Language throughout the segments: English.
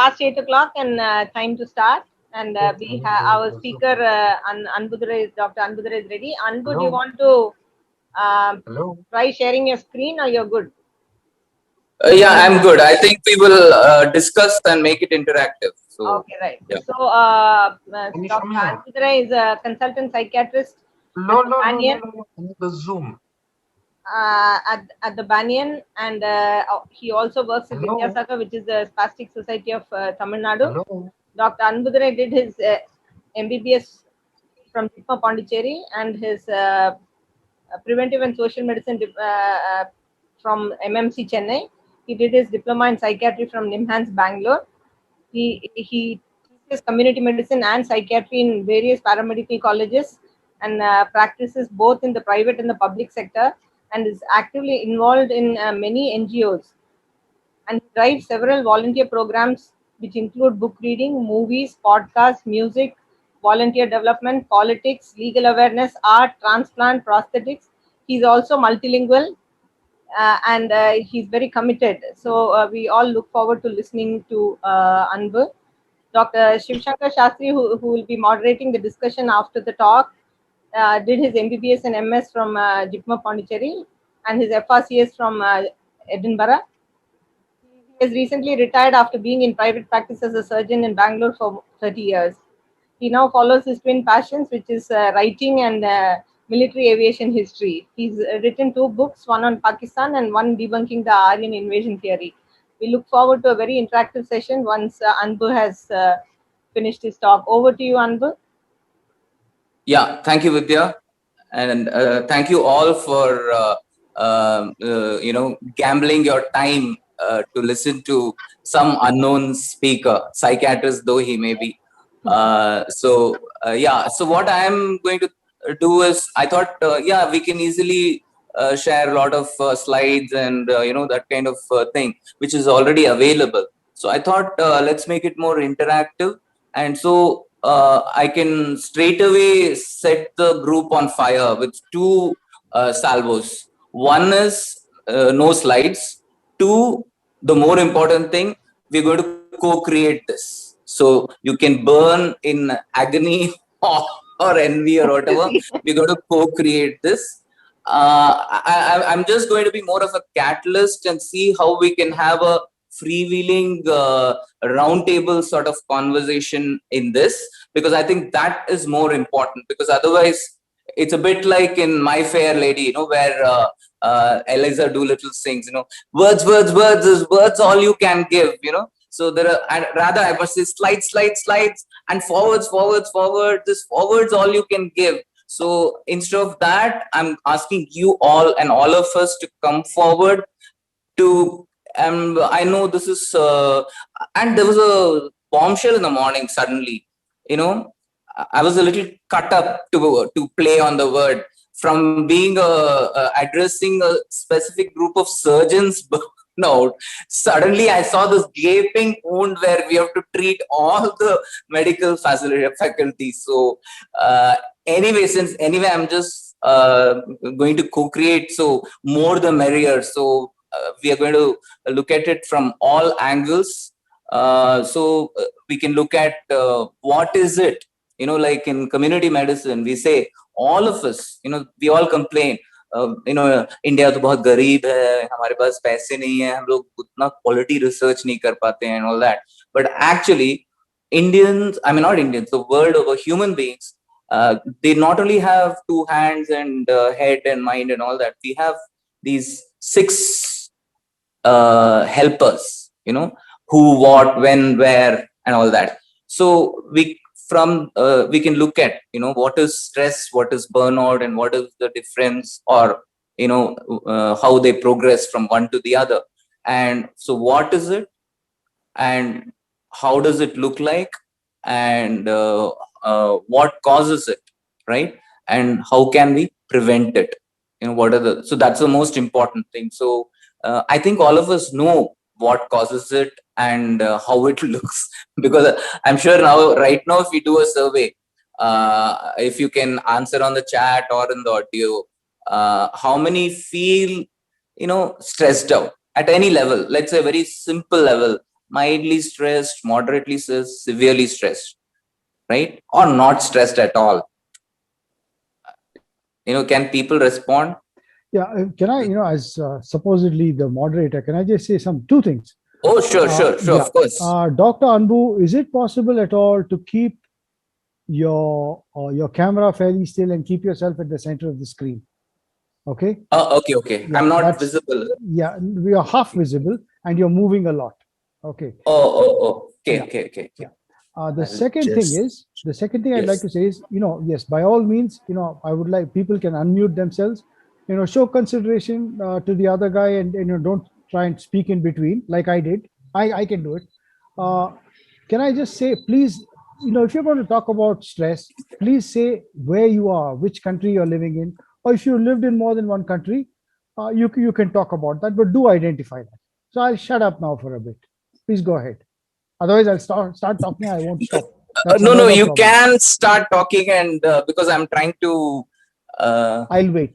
past 8 o'clock and time to start. And we have our speaker, Dr. Anbudra is ready. Anbu, do you want to try sharing your screen or you're good? Yeah, I'm good. I think we will discuss and make it interactive. So, okay, right. Yeah. So, Dr. Anbudra is a consultant psychiatrist The Zoom. At the Banyan, and he also works at Vidyasagar, which is the Spastic Society of Tamil Nadu. Dr. Anbudra did his MBBS from Jitma Pondicherry and his preventive and social medicine from MMC Chennai. He did his diploma in psychiatry from NIMHANS Bangalore. He teaches community medicine and psychiatry in various paramedical colleges and practices both in the private and the public sector, and is actively involved in many NGOs, and drives several volunteer programs which include book reading, movies, podcasts, music, volunteer development, politics, legal awareness, art, transplant, prosthetics. He's also multilingual, and he's very committed. So we all look forward to listening to Anbu. Dr. Shiv Shankar Shastri, who will be moderating the discussion after the talk, did his MBBS and MS from Jitma Pondicherry and his FRCS from Edinburgh. He has recently retired after being in private practice as a surgeon in Bangalore for 30 years. He now follows his twin passions, which is writing and military aviation history. He's written 2 books, one on Pakistan and one debunking the Aryan invasion theory. We look forward to a very interactive session once Anbu has finished his talk. Over to you, Anbu. Yeah, thank you, Vidya, and thank you all for gambling your time to listen to some unknown speaker, psychiatrist though he may be. So what I'm going to do is, I thought, we can easily share a lot of slides and that kind of thing, which is already available. So I thought, let's make it more interactive, and so I can straight away set the group on fire with 2 salvos. One is no slides. 2, the more important thing, we're going to co-create this. So you can burn in agony or envy or whatever. We're going to co-create this. I'm just going to be more of a catalyst and see how we can have a freewheeling roundtable sort of conversation in this, because I think that is more important, because otherwise it's a bit like in My Fair Lady, where Eliza Doolittle sings, words is words all you can give, so there are, and rather I must say, slides and forwards, this forwards all you can give. So instead of that, I'm asking you all and all of us to come forward to, and I know this is, and there was a bombshell in the morning suddenly, I was a little cut up to play on the word, from being addressing a specific group of surgeons. No, suddenly I saw this gaping wound where we have to treat all the medical faculties. So anyway, I'm just going to co-create, so more the merrier. So we are going to look at it from all angles. So we can look at what is it, like in community medicine, we say, all of us, we all complain, India तो बहुत गरीब है, हमारे पास पैसे नहीं है, हम लोग उतना क्वालिटी रिसर्च नहीं कर पाते हैं and all that. But actually, Indians, I mean not Indians, the world over human beings, they not only have 2 hands and head and mind and all that. We have these 6 helpers, who, what, when, where, and all that. So we can look at, what is stress, what is burnout, and what is the difference, or how they progress from one to the other. And so what is it, and how does it look like, and what causes it, right? And how can we prevent it? So that's the most important thing. So I think all of us know what causes it and how it looks, because I'm sure right now, if we do a survey, if you can answer on the chat or in the audio, how many feel, stressed out at any level, let's say very simple level, mildly stressed, moderately stressed, severely stressed, right? Or not stressed at all? Can people respond? Yeah, can I, as supposedly the moderator, can I just say two things? Oh, sure, Yeah. of course. Dr. Anbu, is it possible at all to keep your camera fairly still and keep yourself at the center of the screen? Okay. Okay. Yeah, I'm not visible. Yeah, we are half visible and you're moving a lot. Okay. Oh. Okay, Yeah. okay. Yeah. The second thing I'd like to say is, yes, by all means, I would like people can unmute themselves, show consideration to the other guy, and don't try and speak in between like I did. I can do it. Can I just say, please, if you're going to talk about stress, please say where you are, which country you're living in, or if you lived in more than one country, you can talk about that, but do identify that. So I'll shut up now for a bit. Please go ahead. Otherwise, I'll start talking. I won't stop. No, you can start talking, and because I'm trying to. I'll wait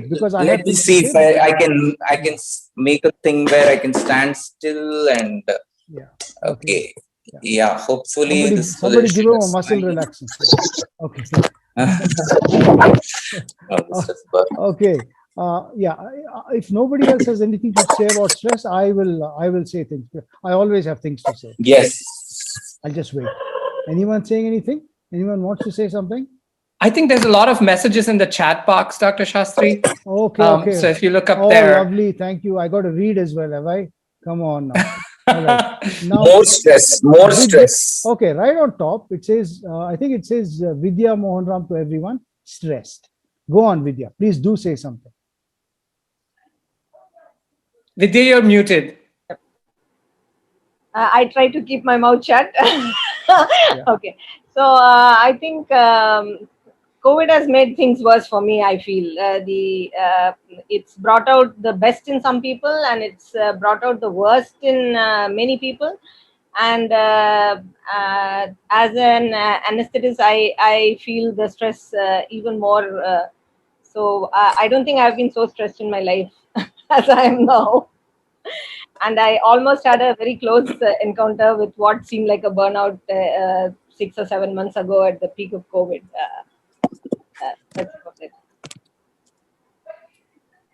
because I let me see if I can make a thing where I can stand still and. Yeah. Okay. Yeah. Hopefully, somebody give him a muscle relaxation. Okay. Okay. Yeah. If nobody else has anything to say about stress, I will say things. I always have things to say. Yes. I'll just wait. Anyone saying anything? Anyone wants to say something? I think there's a lot of messages in the chat box, Dr. Shastri. Okay. So if you look up there. Oh, lovely. Thank you. I got to read as well, have I? Come on now. All right. Now, more stress. Okay, right on top, it says, I think it says Vidya Mohanram to everyone, stressed. Go on, Vidya. Please do say something. Vidya, you're muted. I try to keep my mouth shut. Okay. So I think COVID has made things worse for me. I feel it's brought out the best in some people, and it's brought out the worst in many people. And as an anesthetist, I feel the stress even more. So I don't think I've been so stressed in my life as I am now. And I almost had a very close encounter with what seemed like a burnout 6 or 7 months ago at the peak of COVID. That's about it.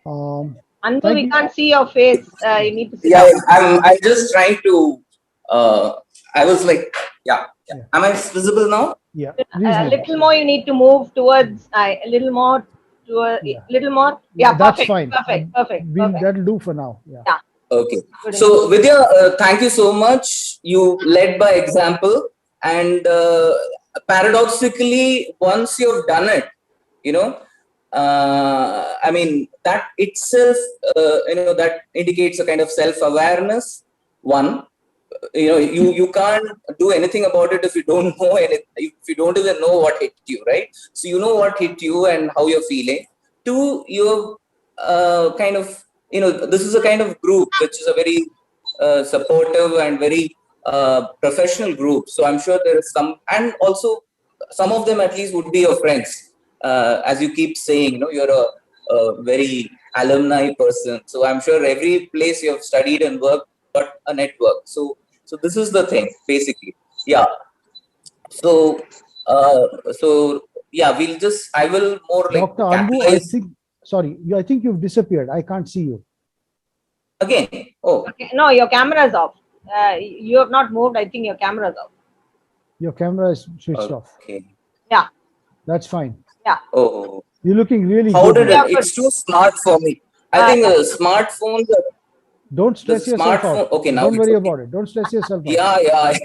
Anbu, we can't see your face. You need to sit down. I'm just trying to. I was like, yeah. Am I visible now? Yeah. A little more. You need to move towards a little more. Little more. Yeah, that's perfect. Fine. Perfect. That'll do for now. Yeah. Okay. So Vidya, thank you so much. You led by example, and paradoxically, once you've done it, I mean, that itself, that indicates a kind of self-awareness. One, you can't do anything about it if you don't know anything, if you don't even know what hit you, right? So you know what hit you and how you're feeling. Two, you're kind of, this is a kind of group which is a very supportive and very professional group. So I'm sure there is some, and also some of them at least would be your friends. As you keep saying, you're a very alumni person. So I'm sure every place you have studied and worked got a network. So this is the thing, basically. Yeah. So yeah, I will more like Dr. Anbu, I think you've disappeared. I can't see you. Again? Oh. Okay. No, your camera is off. You have not moved. I think your camera is off. Your camera is switched off. Okay. Yeah. That's fine. Yeah. Oh. You're looking really How good. It's too smart for me. I think smartphones are... Don't stress yourself out. Okay, now don't worry about it. Don't stress yourself out. Yeah.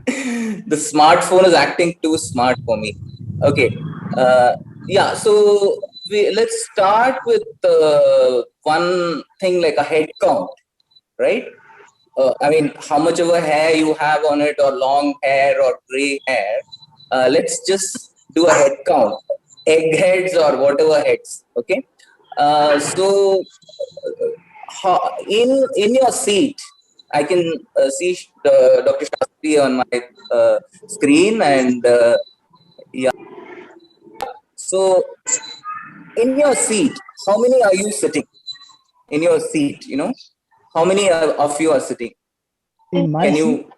The smartphone is acting too smart for me. Okay. Yeah, so let's start with one thing like a head count, right? I mean, how much of a hair you have on it, or long hair or gray hair. Let's just do a head count. Egg heads or whatever heads, okay? So in your seat, I can see Dr. Shastri on my screen, and yeah. So in your seat, how many are you sitting? In your seat, how many of you are sitting? In my Can seat, you?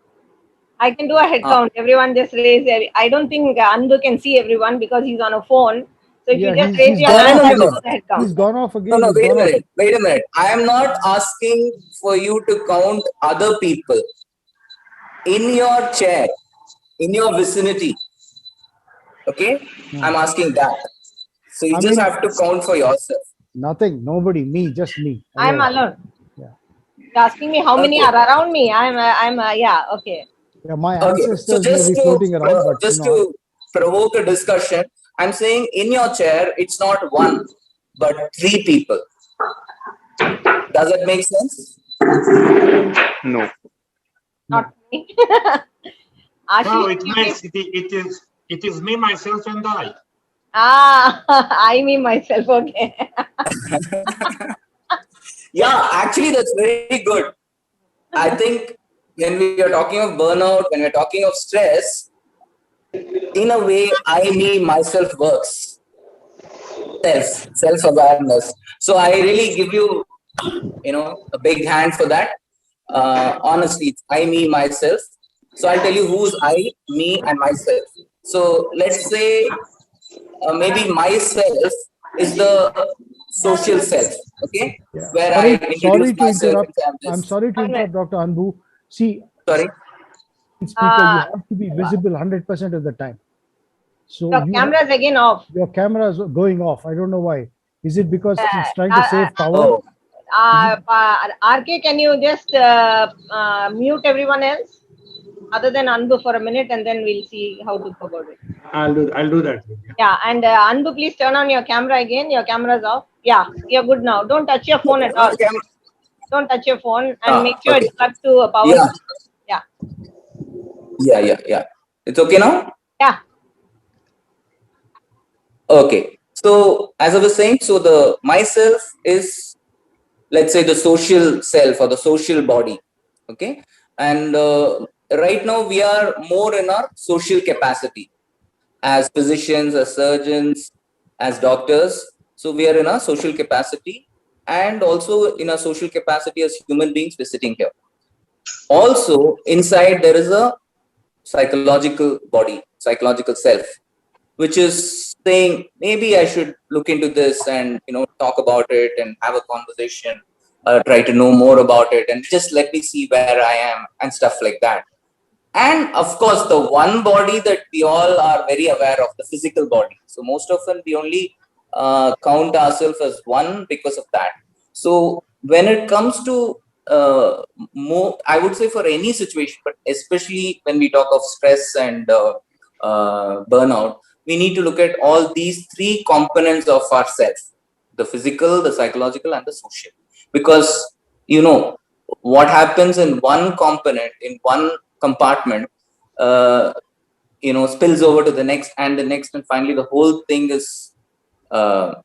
I can do a head count. Everyone just raise. I don't think Anbu can see everyone because he's on a phone. So if you yeah, just he's raise your gone hand, off I will No, do again. the head count. He's gone off no, again. He's wait a gone off. minute. Wait a minute. I am not asking for you to count other people in your chair, in your vicinity. Okay? I'm asking that. So you I just mean, have to count for yourself. nothing, nobody, me, just me I'm alone. alone. Yeah, You're asking me how many Okay. are around me. Yeah, okay. yeah. My Okay. So ancestors may be floating around, but just to provoke a discussion, I'm saying in your chair, it's not one, but three people. Does it make sense? No. Not me. No, Ashish, it makes it is me, myself, and I. I mean myself, okay. Yeah, actually, that's very good. I think when we are talking of burnout, when we're talking of stress, in a way, I, me, myself works. Self-awareness. So I really give you, a big hand for that. Honestly, it's I, me, myself. So I'll tell you who's I, me, and myself. So let's say maybe myself is the social self, okay, yeah. where I Sorry, introduce sorry to myself and interrupt. say I'm I'm this. sorry to interrupt, Dr. Anbu. See, Sorry. speaker, you Uh, have to be visible 100% of the time. So your camera is again off. your camera is going off. I don't know why. Is it because it's trying to Uh, save power? Oh, RK, can you just mute everyone else other than Anbu for a minute, and then we'll see how to go about it. I'll do that. Yeah, and Anbu, please turn on your camera again. Your camera's off. Yeah, you're good now. Don't touch your phone at all. camera. Don't touch your phone, and make sure Okay. it's plugged to a power. Yeah, Yeah, yeah. It's okay now? yeah. Okay. So as I was saying, so the myself is, let's say, the social self or the social body. Okay. And right now we are more in our social capacity as physicians, as surgeons, as doctors. So we are in our social capacity, and also in our social capacity as human beings, we're sitting here. Also, inside there is a psychological body, psychological self, which is saying maybe I should look into this and talk about it and have a conversation, try to know more about it, and just let me see where I am and stuff like that. And of course, the one body that we all are very aware of, the physical body. So most often we only count ourselves as one because of that. So when it comes to more, I would say for any situation, but especially when we talk of stress and burnout, we need to look at all these three components of ourself: the physical, the psychological, and the social. Because what happens in one component, in one compartment, uh, spills over to the next and the next, and finally the whole thing is uh,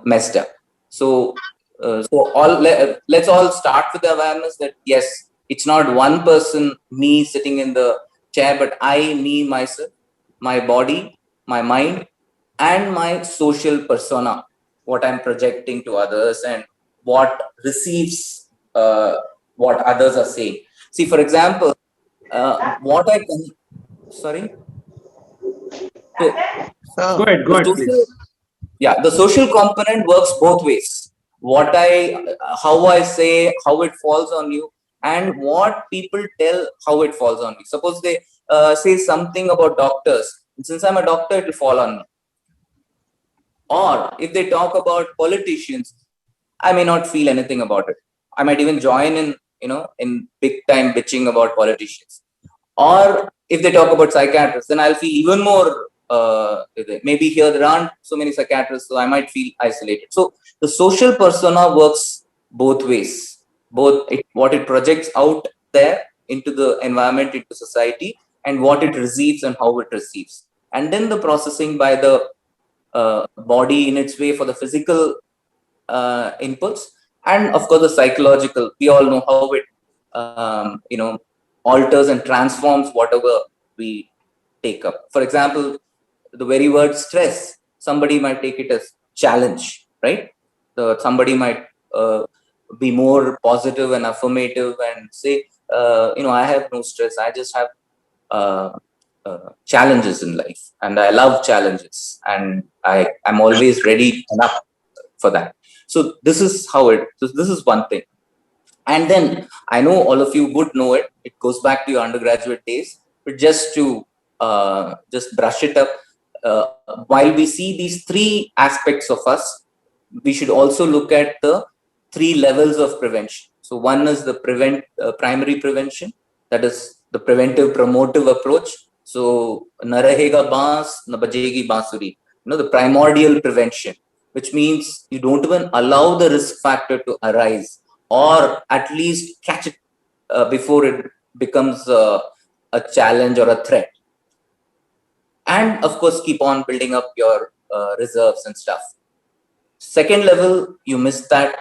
messed up. So let's all start with the awareness that yes, it's not one person, me sitting in the chair, but I, me, myself, my body, my mind, and my social persona, what I'm projecting to others and what receives what others are saying. See, for example, what I can, sorry. So Go ahead, the social, please. yeah, the social component works both ways. How I say, how it falls on you, and what people tell, how it falls on me. Suppose they say something about doctors, and since I'm a doctor, it will fall on me. Or if they talk about politicians, I may not feel anything about it. I might even join in big time bitching about politicians. Or if they talk about psychiatrists, then I'll feel even more. Maybe here there aren't so many psychiatrists, so I might feel isolated. So the social persona works both ways. What it projects out there into the environment, into society, and what it receives and how it receives, and then the processing by the body in its way for the physical inputs, and of course the psychological. We all know how it alters and transforms whatever we take up. For example, the very word stress, somebody might take it as challenge, right? Somebody might be more positive and affirmative and say, I have no stress. I just have challenges in life, and I love challenges, and I'm always ready enough for that. So this is how it. So this is one thing. And then I know all of you would know it. It goes back to your undergraduate days, but just to just brush it up. While we see these three aspects of us, we should also look at the three levels of prevention. So one is the primary prevention, that is the preventive promotive approach. So narahega baas, na bajegi bansuri. The primordial prevention, which means you don't even allow the risk factor to arise, or at least catch it before it becomes a challenge or a threat. And of course, keep on building up your reserves and stuff. Second level, you miss that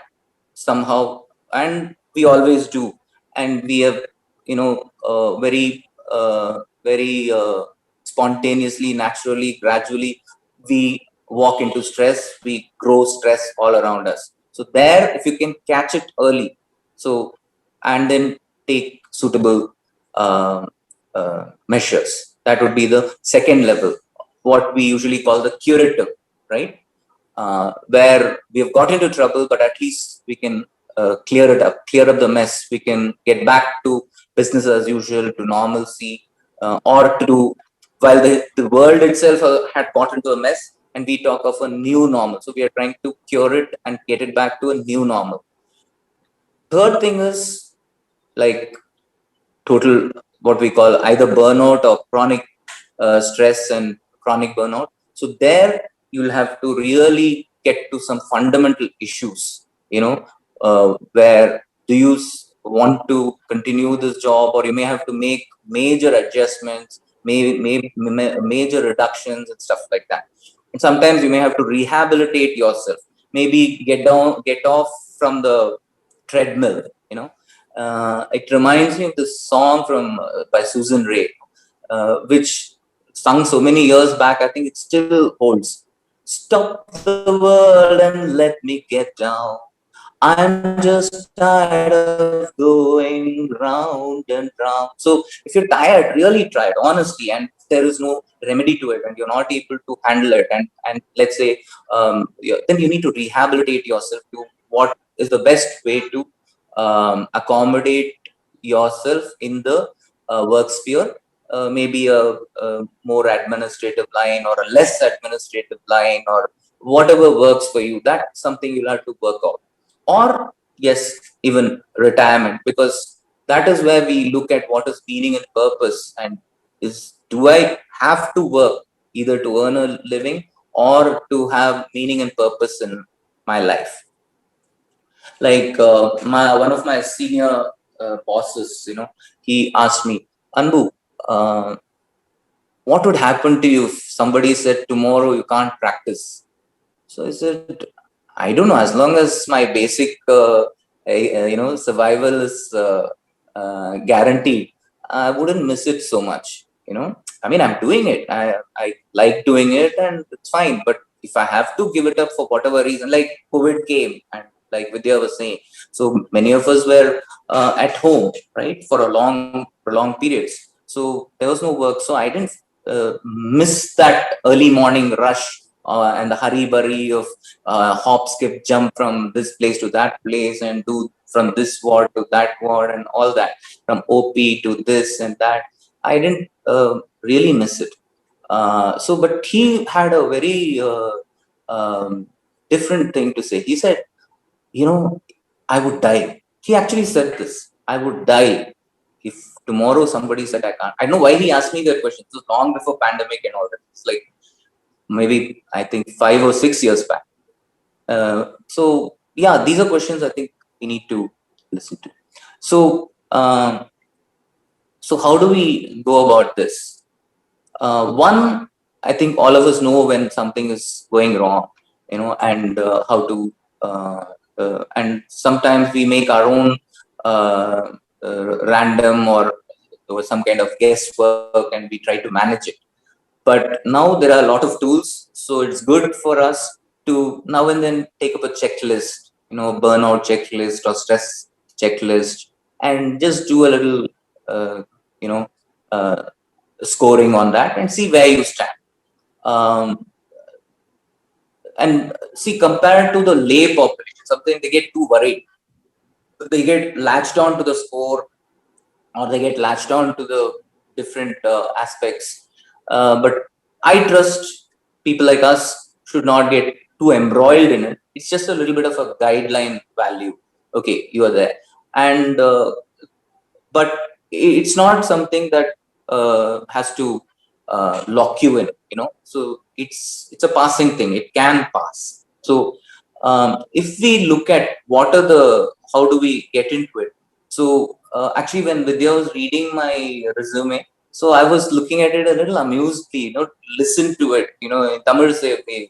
somehow, and we always do. And we have, very spontaneously, naturally, gradually, we walk into stress, we grow stress all around us. So there, if you can catch it early, and then take suitable measures, that would be the second level, what we usually call the curative, right? Where we have got into trouble, but at least we can clear up the mess. We can get back to business as usual, to normalcy, or to, while the world itself had got into a mess, and we talk of a new normal. So we are trying to cure it and get it back to a new normal. Third thing is like total, what we call either burnout or chronic stress and chronic burnout. So there you'll have to really get to some fundamental issues, where do you want to continue this job, or you may have to make major adjustments, major reductions and stuff like that. And sometimes you may have to rehabilitate yourself, maybe get off from the treadmill. It reminds me of this song from by Susan Ray, which sung so many years back. I think it still holds. Stop the world and let me get down. I'm just tired of going round and round. So if you're tired, really tired, honestly, and there is no remedy to it, and you're not able to handle it, and let's say, then you need to rehabilitate yourself to what is the best way to accommodate yourself in the work sphere. Maybe a more administrative line, or a less administrative line, or whatever works for you. That's something you'll have to work out. Or yes, even retirement, because that is where we look at what is meaning and purpose, and do I have to work either to earn a living or to have meaning and purpose in my life. Like one of my senior bosses, he asked me, Anbu, what would happen to you if somebody said tomorrow you can't practice? So I said, I don't know. As long as my basic, survival is guaranteed, I wouldn't miss it so much. I mean, I'm doing it. I like doing it, and it's fine. But if I have to give it up for whatever reason, like COVID came, and like Vidya was saying, so many of us were at home, right, for prolonged periods. So there was no work. So I didn't miss that early morning rush and the hurry-burry of hop, skip, jump from this place to that place, and do from this ward to that ward, and all that, from OP to this and that. I didn't really miss it. But he had a very different thing to say. He said, I would die. He actually said this, I would die if tomorrow somebody said I can't. I know why he asked me that question. It was long before pandemic and all that. It's like maybe I think 5 or 6 years back. So yeah, these are questions I think we need to listen to. So how do we go about this? One, I think all of us know when something is going wrong, and how to. And sometimes we make our own random or some kind of guesswork, and we try to manage it. But now there are a lot of tools, so it's good for us to now and then take up a checklist, burnout checklist or stress checklist, and just do a little, you know, scoring on that and see where you stand. And see, compared to the lay population, sometimes they get too worried. They get latched on to the score, or they get latched on to the different aspects. But I trust people like us should not get too embroiled in it. It's just a little bit of a guideline value. Okay, you are there. And but it's not something that has to lock you in, so it's a passing thing. It can pass. So if we look at how do we get into it. So actually, when Vidya was reading my resume, so I was looking at it a little amusedly, listen to it, in Tamil say, okay,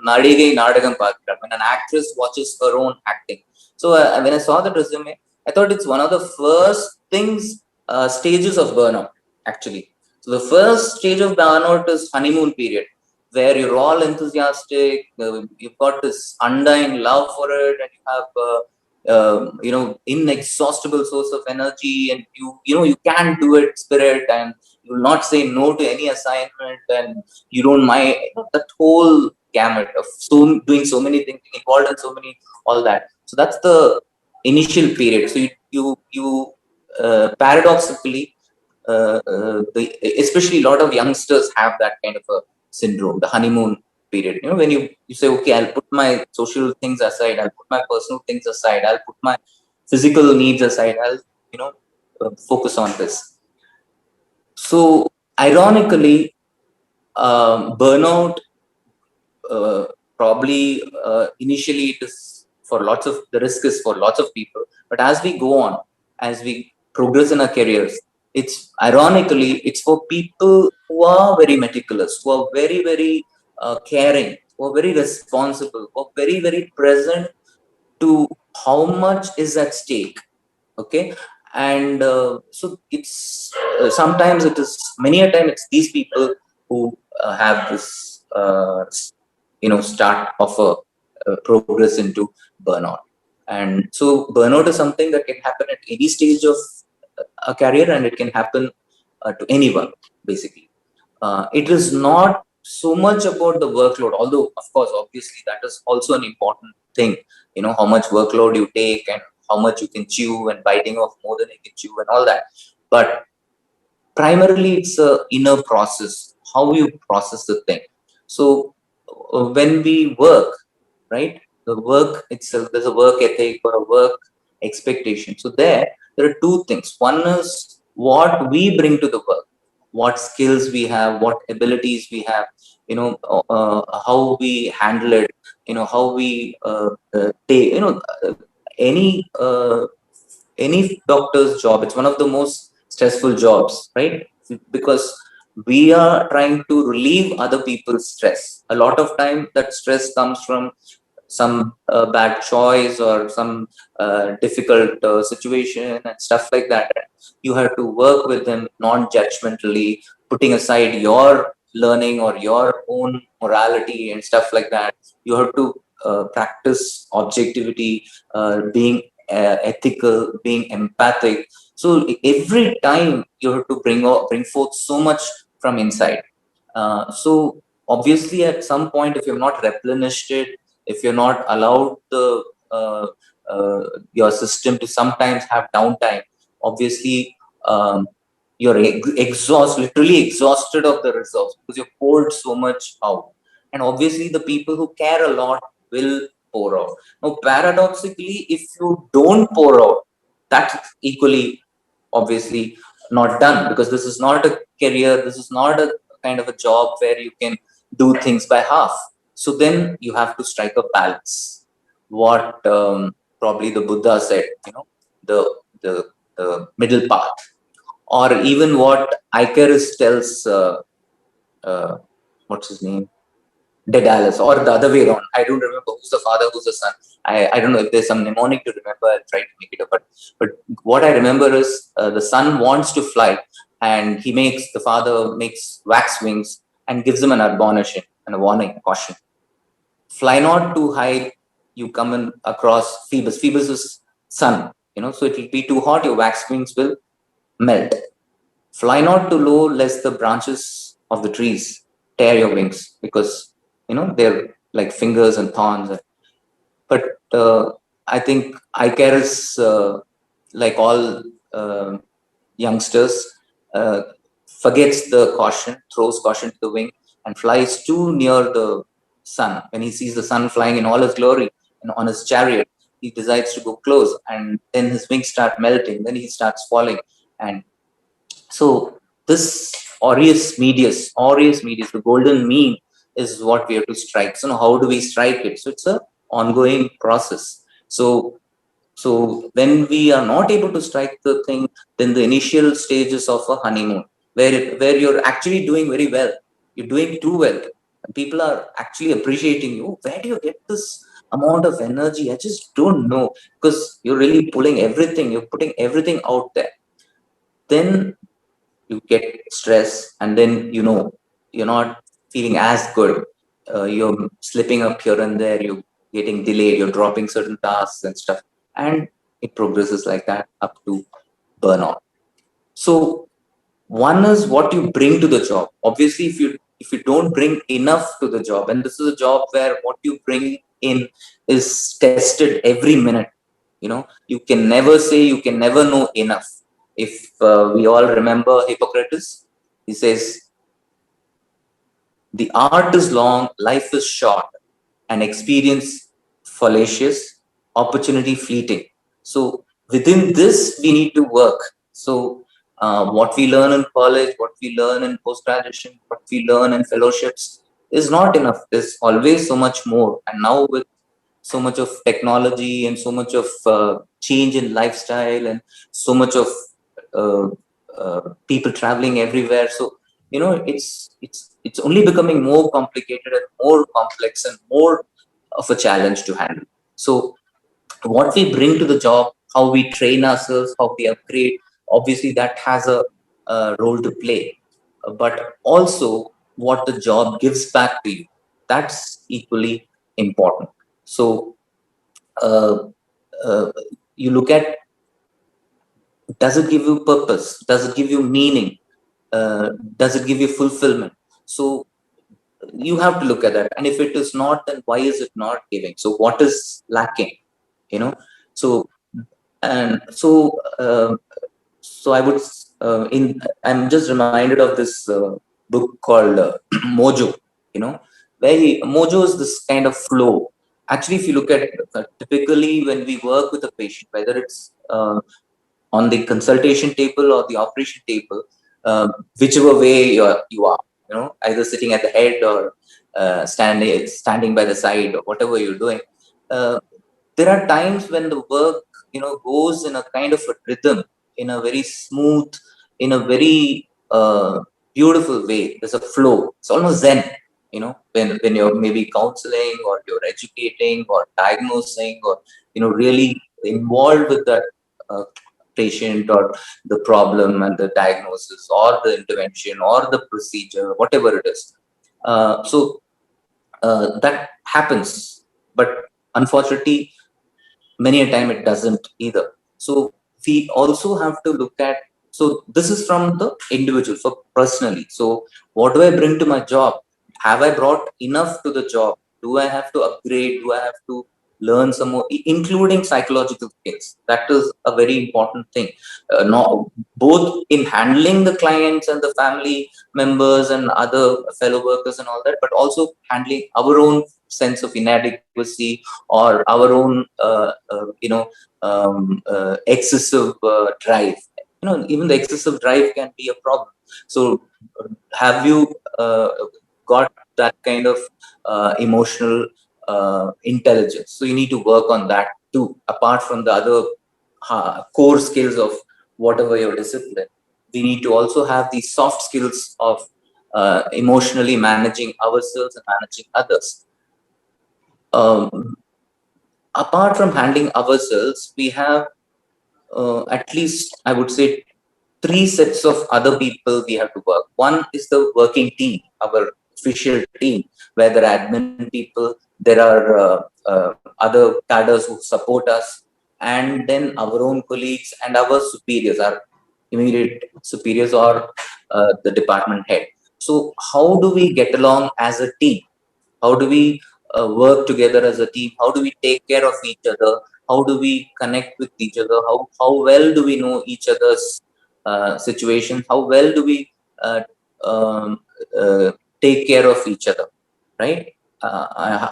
Nadigai Nadagam Paakram, when an actress watches her own acting. So when I saw the resume, I thought it's one of the first stages of burnout, actually. So the first stage of burnout is honeymoon period, where you're all enthusiastic, you've got this undying love for it, and you have inexhaustible source of energy, and you can do it, spirit, and you will not say no to any assignment, and you don't mind that whole gamut of doing so many things, involved in so many, all that. So that's the initial period. So you paradoxically, especially a lot of youngsters have that kind of a syndrome, the honeymoon period. When you say, okay, I'll put my social things aside, I'll put my personal things aside, I'll put my physical needs aside, I'll focus on this. So ironically, burnout, probably initially it is for the risk is for lots of people, but as we go on, as we progress in our careers, it's ironically, it's for people who are very meticulous, who are very, very caring, who are very responsible, who are very, very present to how much is at stake. Okay. And so it's sometimes it is, many a time it's these people who have this start of a progress into burnout. And so burnout is something that can happen at any stage of a career, and it can happen to anyone, basically. It is not so much about the workload, although of course, obviously, that is also an important thing. How much workload you take and how much you can chew, and biting off more than you can chew and all that. But primarily, it's a inner process, how you process the thing. So when we work, right, the work itself, there's a work ethic or a work expectation. So there are two things. One is what we bring to the work, what skills we have, what abilities we have, how we handle it, how we take, any doctor's job, it's one of the most stressful jobs, right? Because we are trying to relieve other people's stress. A lot of time that stress comes from some bad choice or some difficult situation and stuff like that. You have to work with them non-judgmentally, putting aside your learning or your own morality and stuff like that. You have to practice objectivity, being ethical, being empathic. So every time you have to bring forth so much from inside. So obviously, at some point, if you've not replenished it, if you're not allowed your system to sometimes have downtime, obviously you're literally exhausted of the reserves, because you've poured so much out. And obviously, the people who care a lot will pour out. Now, paradoxically, if you don't pour out, that's equally obviously not done, because this is not a career, this is not a kind of a job where you can do things by half. So then you have to strike a balance. What probably the Buddha said, the middle path, or even what Icarus tells, what's his name, Daedalus, or the other way around. I don't remember who's the father, who's the son. I don't know if there's some mnemonic to remember. I'll try to make it up. But what I remember is the son wants to fly, and the father makes wax wings and gives him an admonition and a warning, caution. Fly not too high, you come in across Phoebus. Phoebus is sun, So it will be too hot, your wax wings will melt. Fly not too low, lest the branches of the trees tear your wings, because they're like fingers and thorns. But I think eye care is like all youngsters, uh, forgets the caution, throws caution to the wind, and flies too near the sun. When he sees the sun flying in all his glory and on his chariot, he decides to go close, and then his wings start melting. Then he starts falling, and so this aureus medius, the golden mean is what we have to strike. So now how do we strike it? So it's a ongoing process. So when we are not able to strike the thing, then the initial stages of a honeymoon, where you're actually doing very well, you're doing too well, and people are actually appreciating you. Where do you get this amount of energy? I just don't know, because you're really putting everything out there. Then you get stress, and then you're not feeling as good. You're slipping up here and there, you're getting delayed, you're dropping certain tasks and stuff, and it progresses like that up to burnout. So one is what you bring to the job. Obviously, if you don't bring enough to the job, and this is a job where what you bring in is tested every minute. You can never say, you can never know enough. If we all remember Hippocrates, he says, the art is long, life is short, and experience fallacious, opportunity fleeting. So within this, we need to work. So what we learn in college, what we learn in post-graduation, what we learn in fellowships is not enough. There's always so much more. And now with so much of technology and so much of change in lifestyle and so much of uh, people traveling everywhere, so it's only becoming more complicated and more complex and more of a challenge to handle. So what we bring to the job, how we train ourselves, how we upgrade, obviously that has a role to play. But also what the job gives back to you, that's equally important. So uh, uh, you look at, does it give you purpose, does it give you meaning, does it give you fulfillment? So you have to look at that, and if it is not, then why is it not giving? So what is lacking? So and so I would I'm just reminded of this book called Mojo, where Mojo is this kind of flow. Actually, if you look at typically when we work with a patient, whether it's on the consultation table or the operation table, whichever way you are, either sitting at the head or standing by the side, or whatever you're doing, uh, there are times when the work goes in a kind of a rhythm, in a very smooth, in a very beautiful way. There's a flow. It's almost zen, when you're maybe counseling or you're educating or diagnosing, or really involved with that uh, patient or the problem and the diagnosis or the intervention or the procedure, whatever it is. That happens, but unfortunately many a time it doesn't either. So we also have to look at, so this is from the individual, for personally. So what do I bring to my job? Have I brought enough to the job? Do I have to upgrade? Do I have to learn some more, including psychological skills? That is a very important thing, both in handling the clients and the family members and other fellow workers and all that, but also handling our own sense of inadequacy or our own excessive drive. Even the excessive drive can be a problem. So have you got that kind of emotional intelligence? So you need to work on that too, apart from the other core skills of whatever your discipline. We need to also have these soft skills of emotionally managing ourselves and managing others. Apart from handling ourselves, we have at least, I would say, 3 sets of other people we have to work. One is the working team, our official team, where there are admin people, there are other cadres who support us, and then our own colleagues and our superiors, our immediate superiors or the department head. So how do we get along as a team? How do we work together as a team? How do we take care of each other? How do we connect with each other? How well do we know each other's situations? How well do we uh, um, uh, take care of each other, right?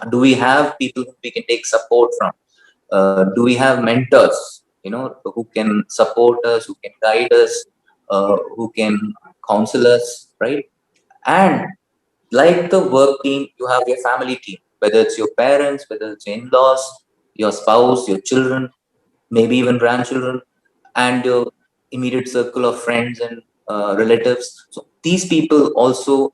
Do we have people who we can take support from? Do we have mentors, who can support us, who can guide us, who can counsel us, right? And like the work team, you have your family team, whether it's your parents, whether it's your in-laws, your spouse, your children, maybe even grandchildren, and your immediate circle of friends and relatives. So these people also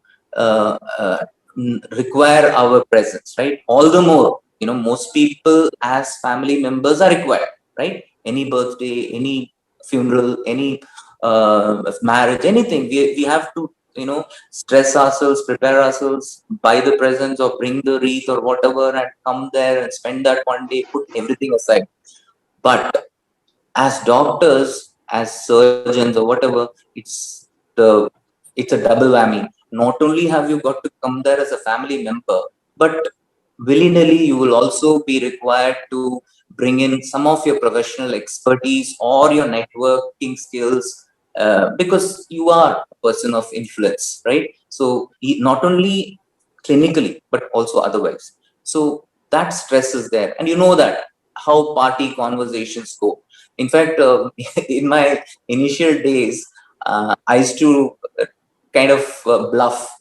require our presence, right? All the more, most people as family members are required, right? Any birthday, any funeral, any marriage, anything, we have to, stress ourselves, prepare ourselves, buy the presents or bring the wreath or whatever, and come there and spend that one day, put everything aside. But as doctors, as surgeons or whatever, the it's a double whammy. Not only have you got to come there as a family member, but willy-nilly you will also be required to bring in some of your professional expertise or your networking skills, because you are a person of influence, right? So not only clinically but also otherwise. So that stress is there, and that how party conversations go. In fact, in my initial days, I used to kind of bluff.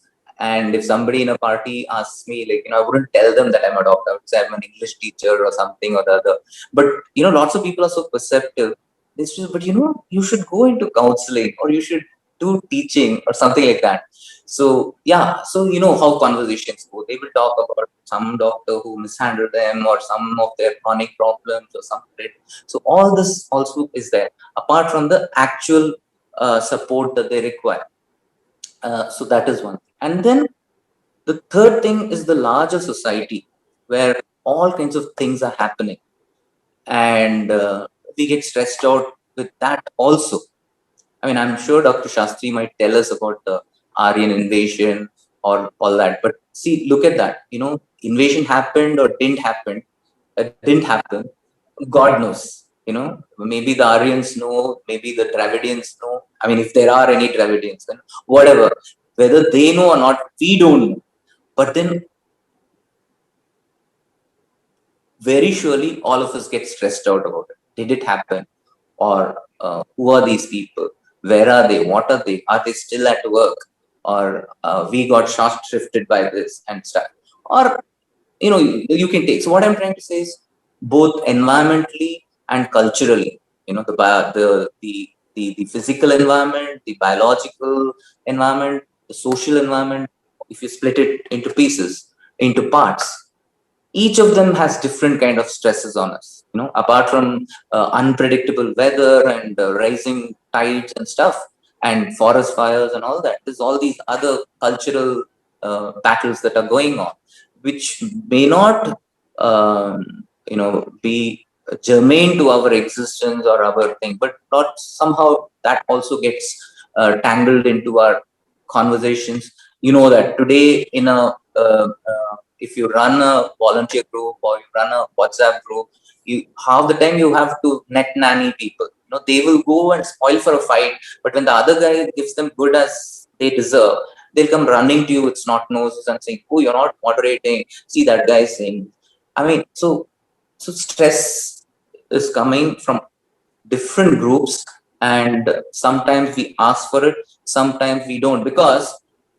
And if somebody in a party asks me, like, I wouldn't tell them that I'm a doctor. I would say I'm an English teacher or something or the other. But, lots of people are so perceptive. They say, but, you should go into counseling or you should do teaching or something like that. So, yeah. So, how conversations go. They will talk about some doctor who mishandled them or some of their chronic problems or something. So, all this also is there, apart from the actual support that they require. So that is one. And then the third thing is the larger society, where all kinds of things are happening, and we get stressed out with that also. I mean, I'm sure Dr. Shastri might tell us about the Aryan invasion or all that. But see, look at that. Invasion happened or didn't happen. God knows. Maybe the Aryans know, maybe the Dravidians know. I mean, if there are any Dravidians, then whatever. Whether they know or not, we don't know. But then, very surely, all of us get stressed out about it. Did it happen? Or who are these people? Where are they? What are they? Are they still at work? Or we got short-shifted by this and stuff? Or, you can take. So what I'm trying to say is, both environmentally and culturally, the physical environment, the biological environment, the social environment, if you split it into pieces, into parts, each of them has different kind of stresses on us, apart from unpredictable weather and rising tides and stuff, and forest fires and all that. There's all these other cultural battles that are going on, which may not be germane to our existence or our thing, but not somehow that also gets tangled into our conversations. That today in a if you run a volunteer group or you run a WhatsApp group, half the time you have to net nanny people. They will go and spoil for a fight, but when the other guy gives them good as they deserve, they'll come running to you with snot noses and saying, "Oh, you're not moderating. See, that guy is saying." I mean, so stress is coming from different groups, and sometimes we ask for it, sometimes we don't, because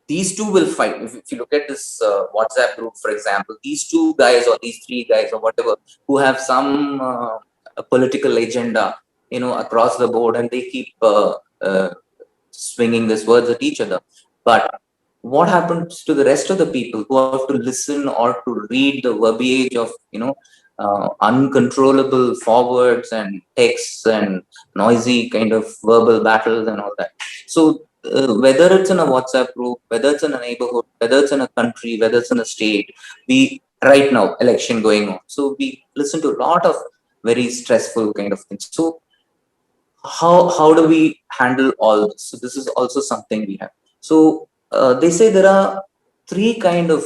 these two will fight. If you look at this WhatsApp group, for example, these two guys or these three guys or whatever, who have some political agenda, across the board, and they keep swinging these words at each other. But what happens to the rest of the people who have to listen or to read the verbiage of, uncontrollable forwards and texts and noisy kind of verbal battles and all that? So whether it's in a WhatsApp group, whether it's in a neighborhood, whether it's in a country, whether it's in a state, we right now election going on. So we listen to a lot of very stressful kind of thing. So how do we handle all this? So this is also something we have. So they say there are three kind of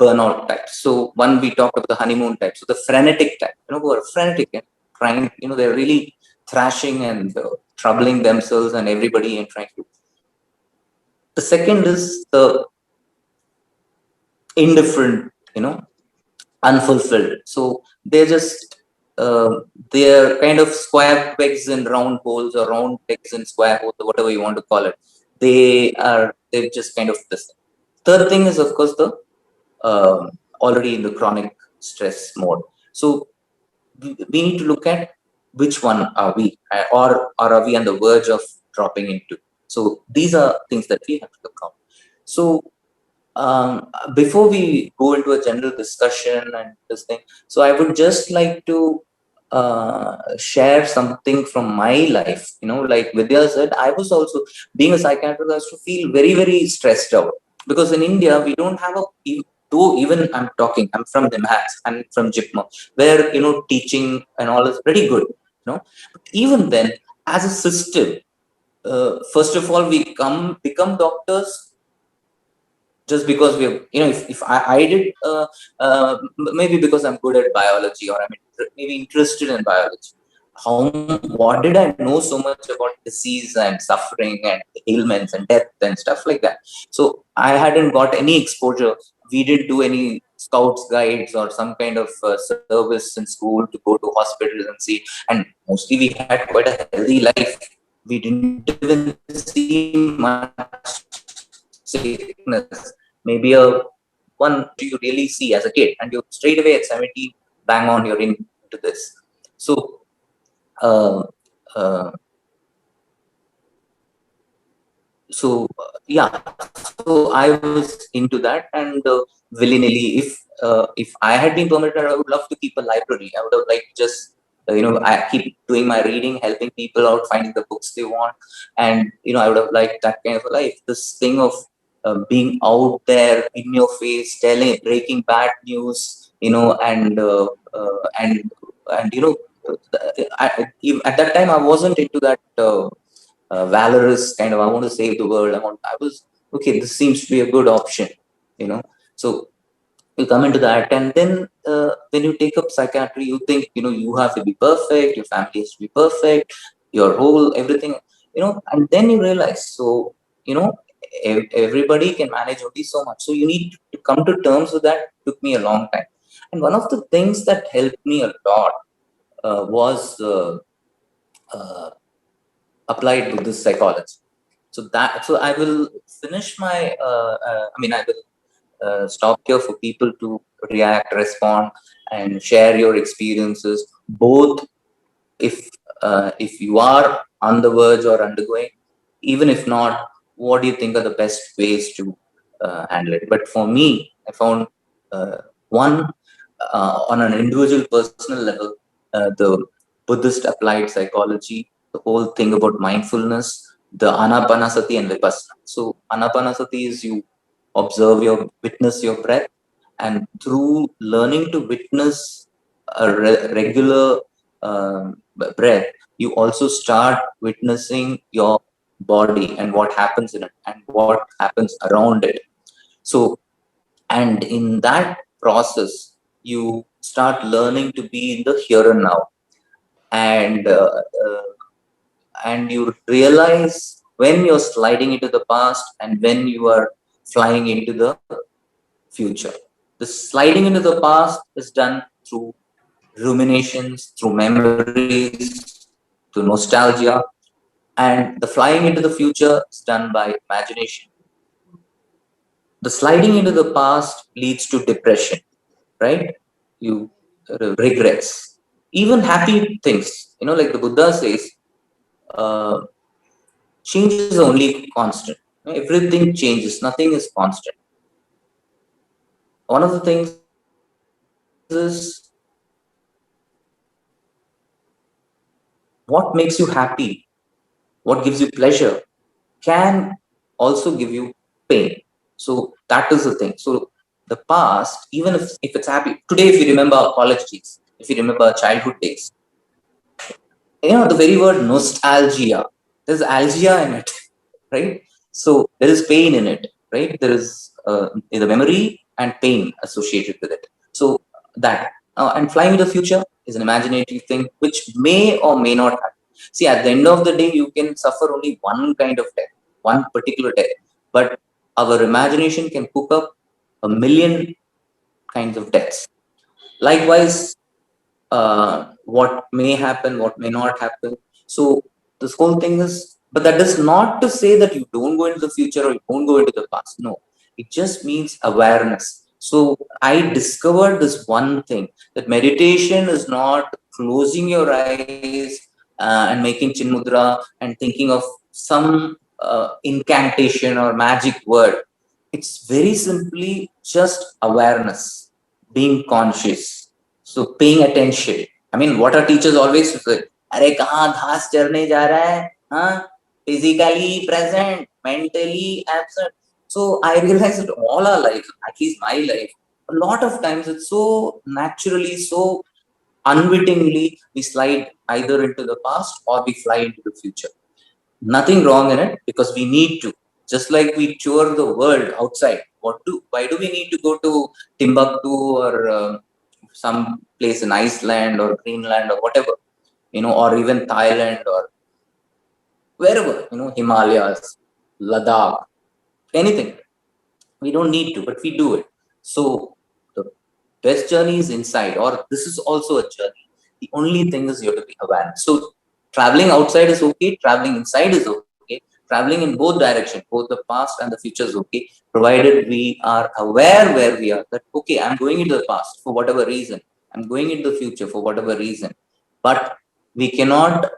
burnout types. So one, we talked about the honeymoon type. So the frenetic type, who are frenetic and trying, they're really thrashing and troubling themselves and everybody and trying to. The second is the indifferent, unfulfilled. So they're just they're kind of square pegs in round holes, or round pegs in square holes, or whatever you want to call it. They're just kind of this. Third thing is, of course, the already in the chronic stress mode. So we need to look at which one are we, or are we on the verge of dropping into. So these are things that we have to look out. So before we go into a general discussion and this thing, so I would just like to share something from my life. Like Vidya said, I was also, being a psychiatrist, I used to feel very, very stressed out, because in India we don't have though even I'm from NIMHANS and from JIPMA, where teaching and all is pretty good. But even then, as a system, first of all, we become doctors just because we have, if I did, maybe because I'm good at biology, or I'm maybe interested in biology. What did I know so much about disease and suffering and ailments and death and stuff like that? So I hadn't got any exposure. We didn't do any scouts guides or some kind of service in school to go to hospitals and see. And mostly we had quite a healthy life. We didn't even see much sickness. Maybe one you really see as a kid, and you straight away at 17, bang on, you're into this. So yeah, so I was into that, and willy-nilly, if I had been permitted, I would love to keep a library. I would have liked just I keep doing my reading, helping people out, finding the books they want, and I would have liked that kind of a life. This thing of being out there in your face, breaking bad news, and at that time I wasn't into that valorous kind of, I want to save the world. I was okay. This seems to be a good option, So you come into that, and then when you take up psychiatry, you think you have to be perfect, your family has to be perfect, your whole everything, and then you realize, so everybody can manage only so much. So you need to come to terms with that. It took me a long time, and one of the things that helped me a lot was applied Buddhist psychology. So I will finish my. I will stop here for people to react, respond, and share your experiences. Both, if you are on the verge or undergoing, even if not, what do you think are the best ways to handle it? But for me, I found one on an individual, personal level, the Buddhist applied psychology, the whole thing about mindfulness, the anapanasati and vipassana. So anapanasati is you witness your breath, and through learning to witness a regular breath, you also start witnessing your body and what happens in it and what happens around it. So, and in that process, you start learning to be in the here and now, and you realize when you're sliding into the past and when you are flying into the future. The sliding into the past is done through ruminations, through memories, through nostalgia, and the flying into the future is done by imagination. The sliding into the past leads to depression, right? You regrets, even happy things. Like the Buddha says, change is only constant. Everything changes. Nothing is constant. One of the things is what makes you happy, what gives you pleasure, can also give you pain. So that is the thing. So the past, even if it's happy, today, if you remember our college days, if you remember our childhood days, the very word nostalgia, there's algia in it, right? So there is pain in it, right? There is the memory and pain associated with it. So that, and flying to the future is an imaginative thing which may or may not happen. See, at the end of the day, you can suffer only one kind of death, one particular death, but our imagination can cook up a million kinds of deaths. Likewise, what may happen, what may not happen. So this whole thing is, but that is not to say that you don't go into the future or you don't go into the past. No, it just means awareness. So I discovered this one thing, that meditation is not closing your eyes and making chinmudra and thinking of some incantation or magic word. It's very simply just awareness, being conscious. So paying attention. I mean, what our teachers always say, "Arey kahan घास चरने जा रहा है? Huh? Physically present, mentally absent." So I realized that all our life, at least my life, a lot of times it's so naturally, so unwittingly, we slide either into the past or we fly into the future. Nothing wrong in it, because we need to. Just like we tour the world outside. Why do we need to go to Timbuktu or some place in Iceland or Greenland or whatever, or even Thailand or wherever, Himalayas, Ladakh, anything. We don't need to, but we do it. So the best journey is inside, or this is also a journey. The only thing is you have to be aware. So traveling outside is okay, traveling inside is okay, traveling in both directions, both the past and the future is okay, provided we are aware where we are, that okay, I'm going into the past for whatever reason, I'm going into the future for whatever reason, but we cannot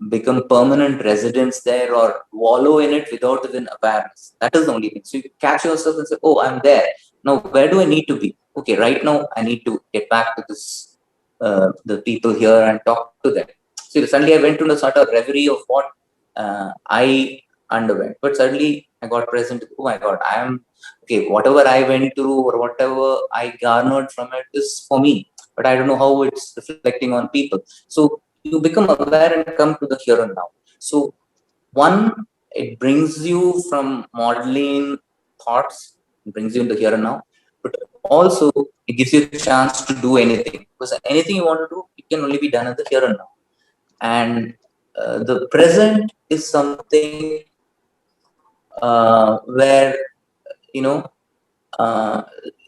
become permanent residents there or wallow in it without even awareness. That is the only thing. So you catch yourself and say, oh, I'm there. Now, where do I need to be? Okay, right now I need to get back to this, the people here and talk to them. So suddenly I went to a sort of reverie of what I underwent. But suddenly I got present, oh my God, I am, okay, whatever I went through or whatever I garnered from it is for me. But I don't know how it's reflecting on people. So you become aware and come to the here and now. So one, it brings you from modeling thoughts, it brings you in the here and now, but also it gives you a chance to do anything, because anything you want to do, it can only be done in the here and now. And the present is something where, you know, uh,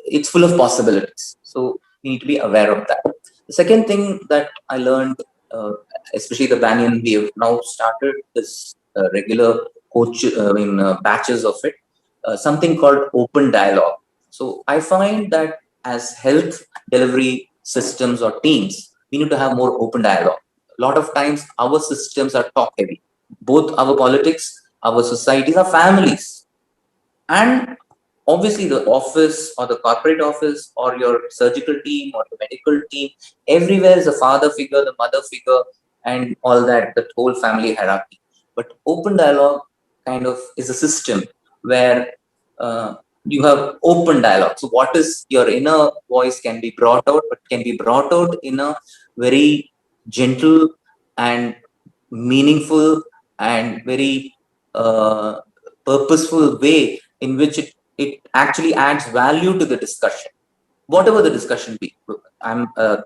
it's full of possibilities. So we need to be aware of that. The second thing that I learned, especially the Banyan, we have now started this regular batches of it, something called open dialogue. So I find that as health delivery systems or teams, we need to have more open dialogue. A lot of times our systems are top heavy, both our politics, our societies, our families, and obviously the office or the corporate office or your surgical team or the medical team. Everywhere is a father figure, the mother figure, and all that, the whole family hierarchy. But open dialogue kind of is a system where you have open dialogue. So what is your inner voice can be brought out, but can be brought out in a very gentle and meaningful and very purposeful way, in which it actually adds value to the discussion, whatever the discussion be.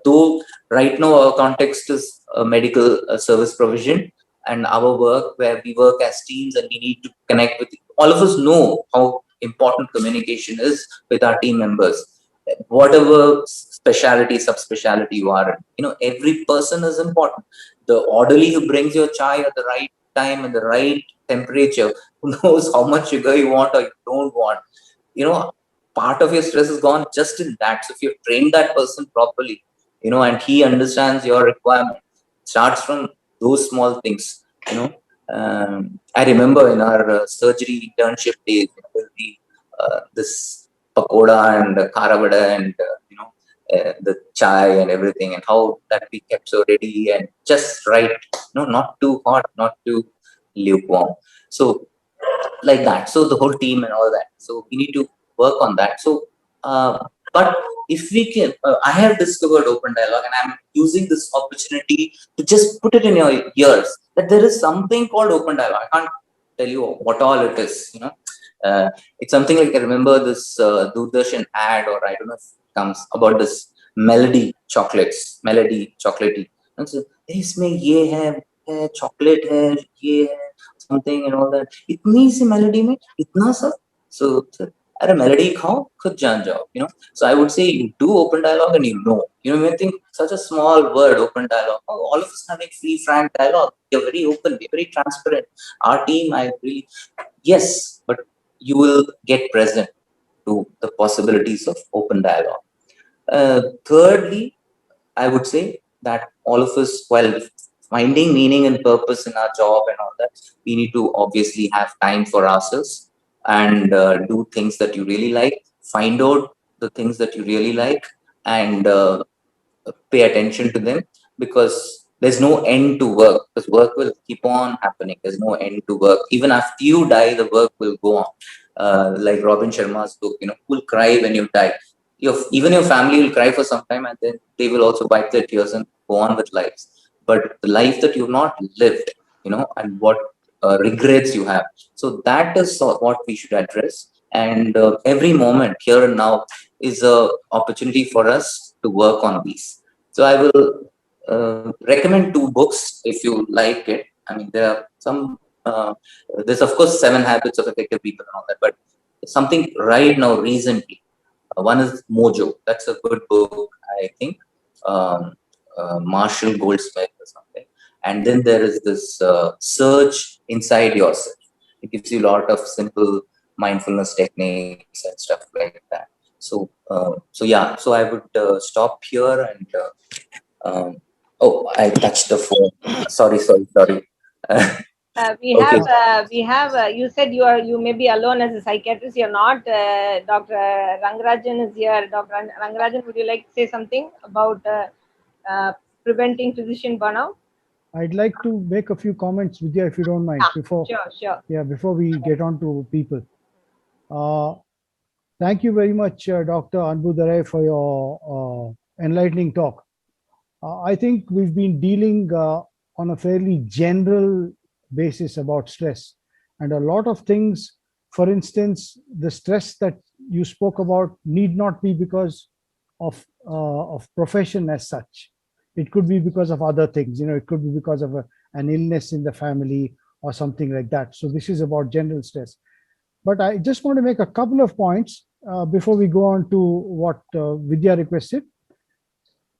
Though right now our context is medical service provision and our work where we work as teams and we need to connect with, all of us know how important communication is with our team members, whatever specialty, subspecialty you are in. Every person is important. The orderly who brings your chai at the right time and the right temperature, who knows how much sugar you want or you don't want, part of your stress is gone just in that. So if you train that person properly, and he understands your requirement, starts from those small things. I remember in our surgery internship days, this pakoda and karavada and the chai and everything, and how that we kept so ready and just right, not too hot, not too lukewarm. So like that. So the whole team and all that. So we need to work on that. So, but if we can, I have discovered open dialogue, and I'm using this opportunity to just put it in your ears that there is something called open dialogue. I can't tell you what all it is. It's something like, I remember this Doordarshan ad, or I don't know if it comes, about this melody chocolatey. And so, इसमें ये है chocolate है, ये है something and all that. इतनी सी melody में इतना सा. So अरे melody खाओ, खुद जान जाओ. So I would say you do open dialogue and you may think such a small word, open dialogue. Oh, all of us having free, frank dialogue. We're very open, we're very transparent. Our team, yes, but you will get present to the possibilities of open dialogue. Thirdly, I would say that all of us, while finding meaning and purpose in our job and all that, we need to obviously have time for ourselves and do things that you really like, find out the things that you really like, and pay attention to them, because there's no end to work, because work will keep on happening. There's no end to work. Even after you die, the work will go on. Like Robin Sharma's book, who'll cry when you die? Even your family will cry for some time, and then they will also wipe their tears and go on with lives. But the life that you've not lived, and what regrets you have. So that is what we should address. And every moment here and now is a opportunity for us to work on these. So I will recommend 2 books if you like it. I mean, there are some. There's of course 7 Habits of Effective People and all that, but something right now recently. One is Mojo. That's a good book, I think. Marshall Goldsmith or something. And then there is this Search Inside Yourself. It gives you a lot of simple mindfulness techniques and stuff like that. So yeah. So I would stop here and. I touched the phone. Sorry. We Okay. have. You said you may be alone as a psychiatrist. You're not. Dr. Rangarajan is here. Dr. Rangarajan, would you like to say something about preventing physician burnout? I'd like to make a few comments, Vidya, if you don't mind, Sure. before we get on to people. Thank you very much, Dr. Anbudare, for your enlightening talk. I think we've been dealing on a fairly general basis about stress, and a lot of things. For instance, the stress that you spoke about need not be because of profession as such. It could be because of other things. It could be because of an illness in the family or something like that. So this is about general stress. But I just want to make a couple of points before we go on to what Vidya requested.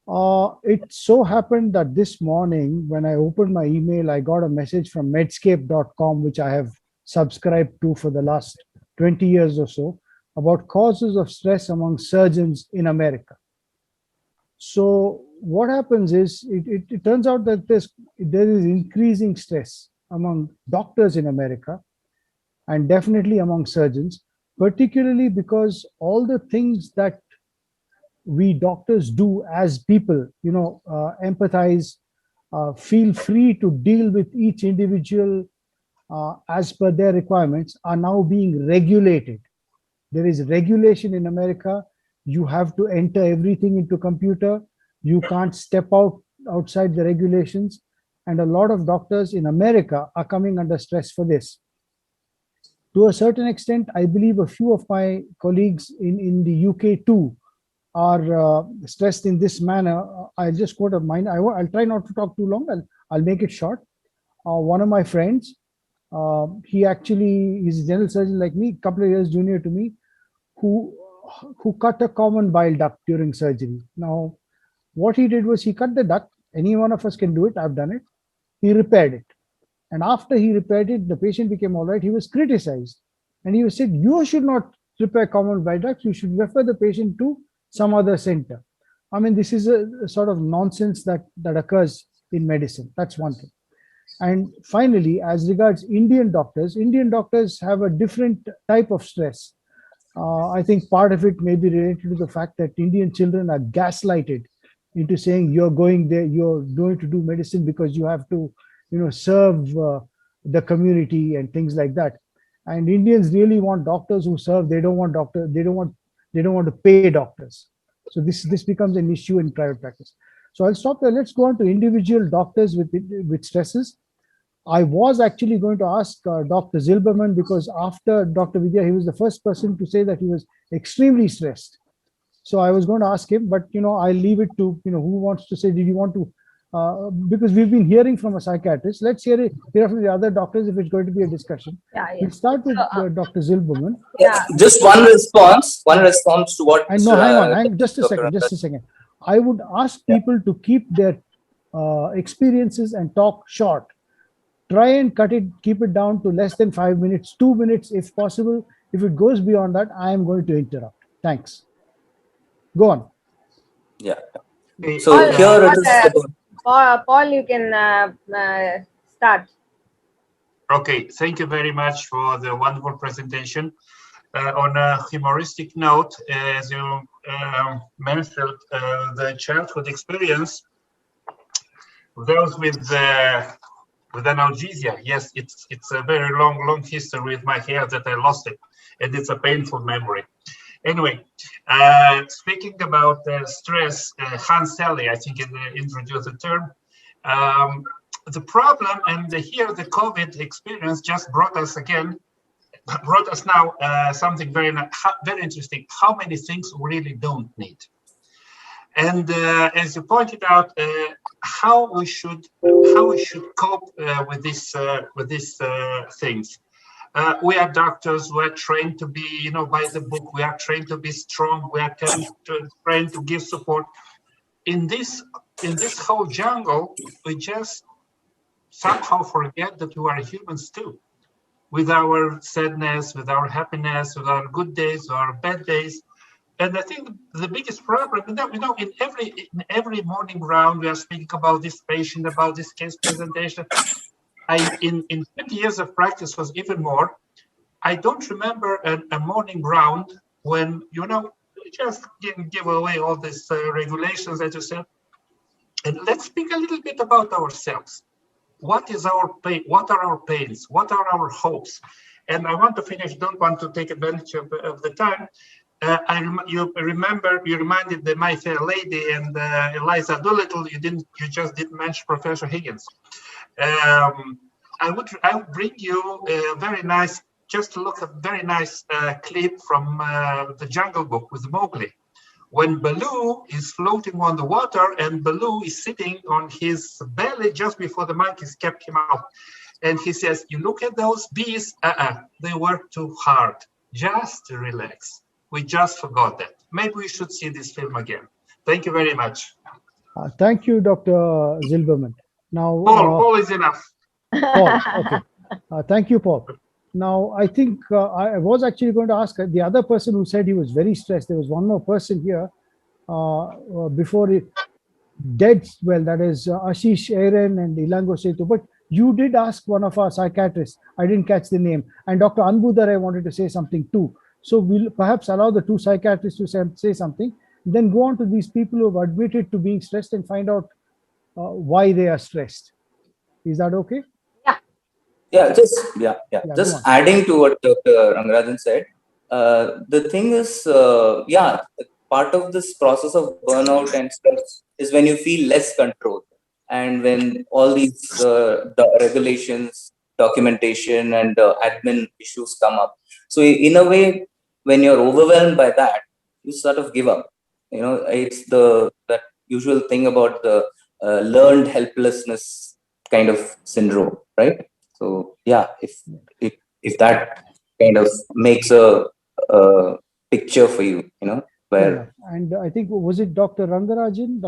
It so happened that this morning, when I opened my email, I got a message from medscape.com, which I have subscribed to for the last 20 years or so, about causes of stress among surgeons in America. So what happens is, it turns out that there is increasing stress among doctors in America, and definitely among surgeons, particularly because all the things that we doctors do as people, empathize, feel free to deal with each individual as per their requirements, are now being regulated. There is regulation in America. You have to enter everything into computer. You can't step outside the regulations. And a lot of doctors in America are coming under stress for this. To a certain extent, I believe a few of my colleagues in the UK too are stressed in this manner. I just quote a mind. I'll try not to talk too long. I'll make it short. One of my friends, he actually is a general surgeon like me, a couple of years junior to me, who cut a common bile duct during surgery. Now, what he did was he cut the duct. Any one of us can do it. I've done it. He repaired it. And after he repaired it, the patient became all right. He was criticized. And he was said, you should not repair common bile ducts. You should refer the patient to some other center. I mean, this is a sort of nonsense that occurs in medicine. That's one thing. And finally, as regards Indian doctors have a different type of stress. I think part of it may be related to the fact that Indian children are gaslighted into saying you're going there, you're going to do medicine because you have to, serve the community and things like that. And Indians really want doctors who serve. They don't want doctors. They don't want to pay doctors. So this becomes an issue in private practice. So I'll stop there. Let's go on to individual doctors with stresses. I was actually going to ask Dr. Zilberman, because after Dr. Vidya, he was the first person to say that he was extremely stressed. So I was going to ask him, but I'll leave it to who wants to say. Did you want to? Because we've been hearing from a psychiatrist. Let's hear from the other doctors if it's going to be a discussion. Yeah. We'll start with Dr. Zilberman. Yeah. Just one response to what. And no, hang on, just a second. I would ask people to keep their experiences and talk short. Try and keep it down to less than 5 minutes, 2 minutes if possible. If it goes beyond that, I am going to interrupt. Thanks. Go on. Yeah. So Paul, here it is. Paul, you can start. Okay, thank you very much for the wonderful presentation. On a humoristic note, as you mentioned, the childhood experience, those with analgesia, yes, it's a very long history with my hair that I lost it, and it's a painful memory. Anyway, speaking about stress, Hans Selye, I think, introduced the term. The problem, and here the COVID experience just brought us now something very interesting. How many things we really don't need, and as you pointed out, how we should cope with these things. We are doctors. We are trained to be, by the book. We are trained to be strong. We are trained to give support. In this whole jungle, we just somehow forget that we are humans too, with our sadness, with our happiness, with our good days, our bad days. And I think the biggest problem, in every morning round, we are speaking about this patient, about this case presentation. In 20 years of practice was even more. I don't remember a morning round when, we just give away all these regulations that you said. And let's speak a little bit about ourselves. What is our pain? What are our pains? What are our hopes? And I want to finish, don't want to take advantage of the time. You reminded the My Fair Lady and Eliza Doolittle. You just didn't mention Professor Higgins. I would bring you a very nice, just to look at a very nice clip from the Jungle Book with Mowgli. When Baloo is floating on the water and Baloo is sitting on his belly just before the monkeys kept him out. And he says, you look at those bees, they work too hard. Just relax. We just forgot that. Maybe we should see this film again. Thank you very much. Thank you, Dr. Zilberman. Now, Paul is enough. Paul, okay. Thank you, Paul. Now, I think I was actually going to ask the other person who said he was very stressed. There was one more person here before it. That is Ashish Aaron and Ilango Setu. But you did ask one of our psychiatrists. I didn't catch the name. And Dr. Anbudhar, I wanted to say something too. So we'll perhaps allow the two psychiatrists to say something. Then go on to these people who have admitted to being stressed and find out why they are stressed. Is that okay? Just adding to what Dr. Rangarajan said, the thing is, part of this process of burnout and stress is when you feel less control, and when all these regulations, documentation, and admin issues come up. So in a way, when you're overwhelmed by that, you sort of give up. It's that usual thing about the learned helplessness kind of syndrome, right? So if that kind of makes a picture for you, where. And I think, was it Dr. Rangarajan?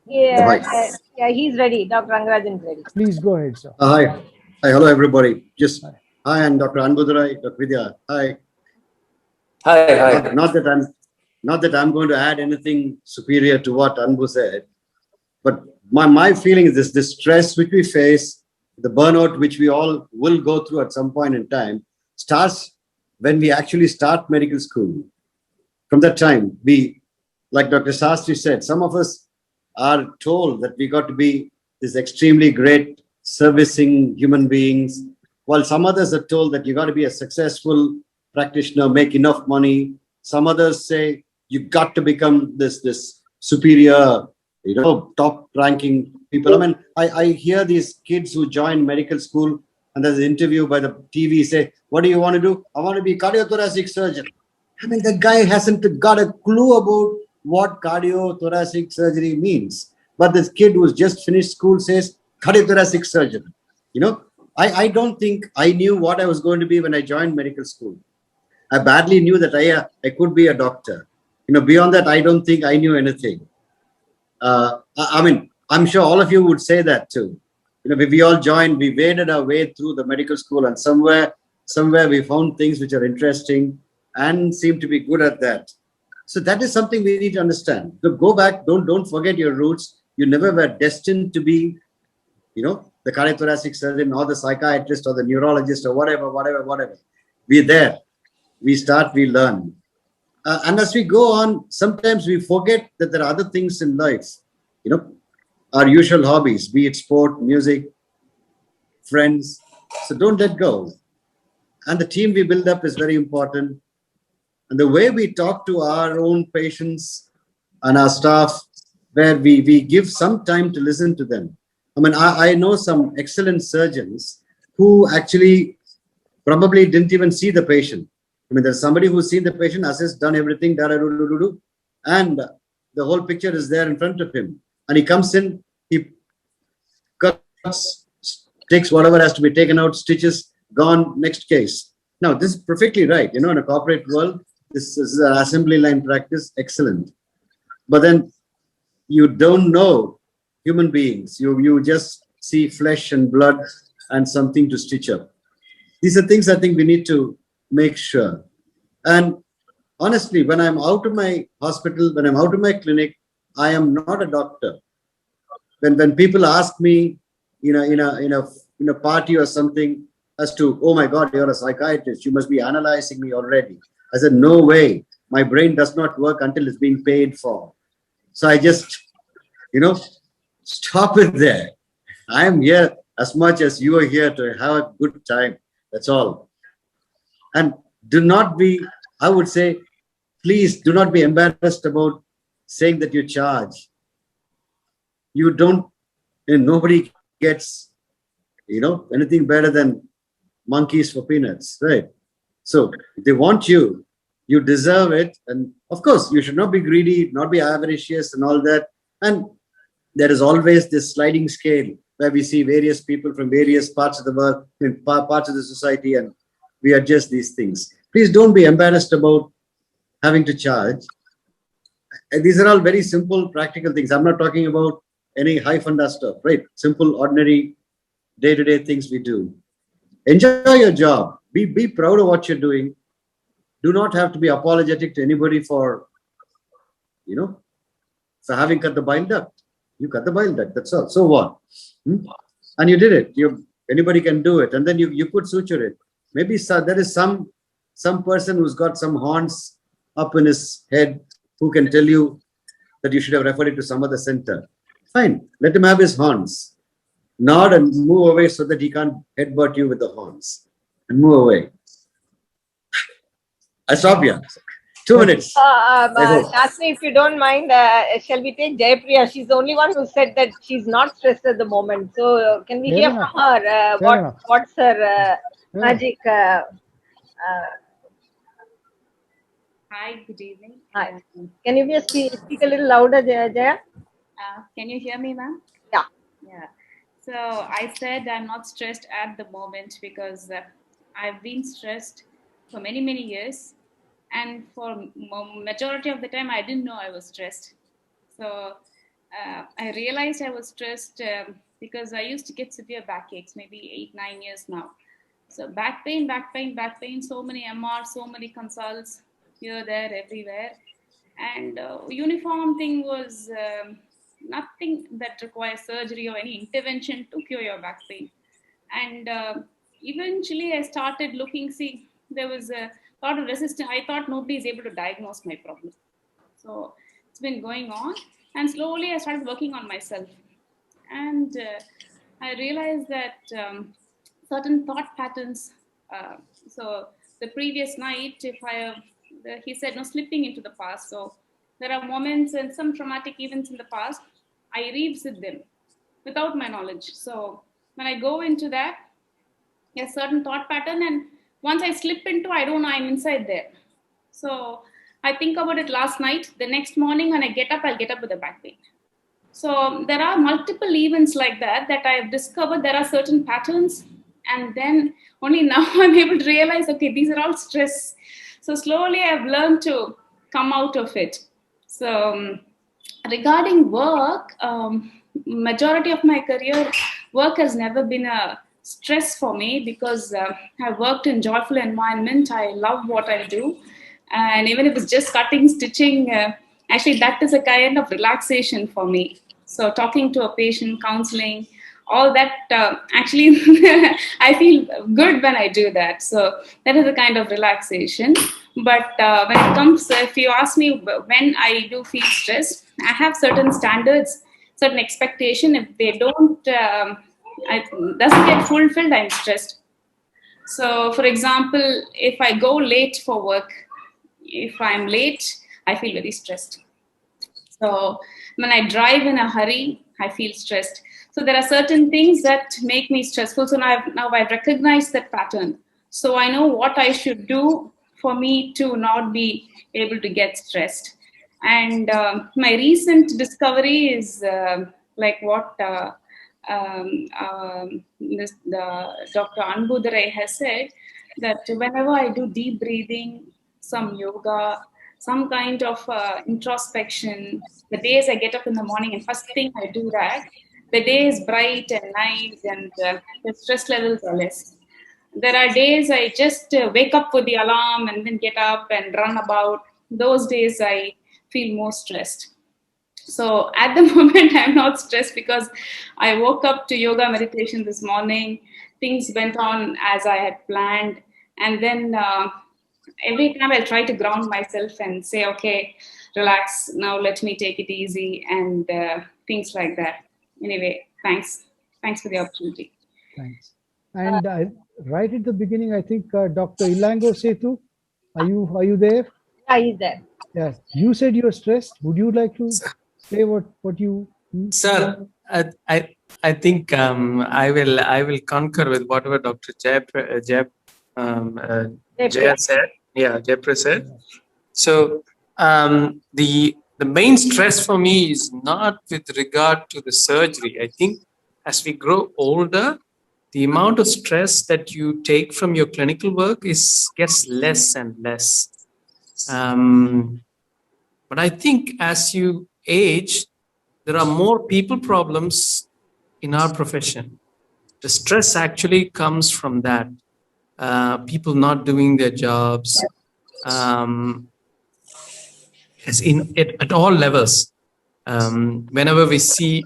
He's ready. Dr. Rangarajan is ready. Please go ahead, sir. Hi, hello everybody. Hi, and Dr. Anbudhar, Dr. Vidya. Hi. Hi. Not that I'm going to add anything superior to what Anbu said, but my feeling is this stress which we face, the burnout which we all will go through at some point in time, starts when we actually start medical school. From that time, like Dr. Sastry said, some of us are told that we got to be this extremely great servicing human beings, while some others are told that you got to be a successful practitioner, make enough money. Some others say you've got to become this superior, top ranking people. I mean, I hear these kids who join medical school and there's an interview by the TV say, what do you want to do? I want to be cardiothoracic surgeon. I mean, the guy hasn't got a clue about what cardiothoracic surgery means. But this kid who's just finished school says cardiothoracic surgeon. I don't think I knew what I was going to be when I joined medical school. I badly knew that I could be a doctor. Beyond that, I don't think I knew anything. I mean, I'm sure all of you would say that too. We all joined, we waded our way through the medical school, and somewhere we found things which are interesting and seem to be good at that. So that is something we need to understand. So go back, don't forget your roots. You never were destined to be, the cardiothoracic surgeon or the psychiatrist or the neurologist or whatever. We're there. We start, we learn. And as we go on, sometimes we forget that there are other things in life. Our usual hobbies, be it sport, music, friends. So don't let go. And the team we build up is very important. And the way we talk to our own patients and our staff, where we give some time to listen to them. I mean, I know some excellent surgeons who actually probably didn't even see the patient. I mean, there's somebody who's seen the patient, assessed, done everything, and the whole picture is there in front of him. And he comes in, he cuts, takes whatever has to be taken out, stitches, gone, next case. Now, this is perfectly right. In a corporate world, this is an assembly line practice, excellent. But then you don't know human beings. You just see flesh and blood and something to stitch up. These are things I think we need to make sure. And honestly, when I'm out of my hospital, when I'm out of my clinic, I am not a doctor. When people ask me, in a party or something, as to, oh my God, you're a psychiatrist, you must be analyzing me already. I said, no way. My brain does not work until it's being paid for. So I just, stop it there. I am here as much as you are here to have a good time. That's all. And do not be, I would say, please do not be embarrassed about saying that you charge. You don't, nobody gets, anything better than monkeys for peanuts, right? So if they want you, you deserve it. And of course, you should not be greedy, not be avaricious and all that. And there is always this sliding scale where we see various people from various parts of the world, parts of the society, and we adjust these things. Please don't be embarrassed about having to charge. And these are all very simple, practical things. I'm not talking about any high funda stuff, right? Simple, ordinary, day-to-day things we do. Enjoy your job. Be proud of what you're doing. Do not have to be apologetic to anybody for having cut the bile duct. You cut the bile duct, that's all. So what? And you did it. Anybody can do it. And then you could suture it. Maybe there is some person who's got some horns up in his head who can tell you that you should have referred it to some other center. Fine. Let him have his horns. Nod and move away so that he can't headbutt you with the horns. And move away. I stop here. 2 minutes. Shastri, if you don't mind, shall we take Jayapriya? She's the only one who said that she's not stressed at the moment. So can we hear from her? What's her magic? Hi, good evening. Hi. Can you just speak a little louder, Jaya? Can you hear me, ma'am? Yeah. Yeah. So I said I'm not stressed at the moment because I've been stressed for many, many years. And for majority of the time, I didn't know I was stressed. So I realized I was stressed because I used to get severe backaches, maybe 8-9 years now. So back pain, so many MRs, so many consults, here, there, everywhere. And uniform thing was nothing that requires surgery or any intervention to cure your back pain. And eventually I started looking, there was a lot of resistance. I thought nobody is able to diagnose my problem. So it's been going on. And slowly I started working on myself. And I realized that certain thought patterns, so the previous night, if I he said, no, slipping into the past. So there are moments and some traumatic events in the past, I revisit them without my knowledge. So when I go into that, a certain thought pattern, and once I slip into, I don't know I'm inside there. So I think about it last night. The next morning when I get up, I'll get up with a back pain. So there are multiple events like that that I have discovered. There are certain patterns, and then only now I'm able to realize, okay, these are all stress. So slowly I've learned to come out of it. So regarding work, majority of my career, work has never been a stress for me because I worked in joyful environment. I love what I do, and even if it's just cutting, stitching, actually that is a kind of relaxation for me. So talking to a patient, counseling, all that, actually I feel good when I do that. So that is a kind of relaxation. But when it comes, if you ask me when I do feel stressed, I have certain standards, certain expectation. If they don't, doesn't get fulfilled, I'm stressed. So for example, if I go late for work, if I'm late, I feel very stressed. So when I drive in a hurry, I feel stressed. So there are certain things that make me stressful. So now I've recognized that pattern. So I know what I should do for me to not be able to get stressed. And my recent discovery is like what Dr. Anbudare has said, that whenever I do deep breathing, some yoga, some kind of introspection, the days I get up in the morning and first thing I do that, the day is bright and nice, and the stress levels are less. There are days I just wake up with the alarm and then get up and run about. Those days I feel more stressed. So at the moment, I'm not stressed because I woke up to yoga meditation this morning. Things went on as I had planned. And then every time I try to ground myself and say, okay, relax, now let me take it easy, and things like that. Anyway, thanks. Thanks for the opportunity. Thanks. And right at the beginning, I think Dr. Ilango Setu, are you there? Yeah, he's there. Yes. You said you were stressed. Would you like to say what you? Sir, I think I will concur with whatever Dr. Jaya said. Yeah, Jayapra said. So the main stress for me is not with regard to the surgery. I think as we grow older, the amount of stress that you take from your clinical work gets less and less. But I think as you age, there are more people problems in our profession. The stress actually comes from that. People not doing their jobs, at all levels. Whenever we see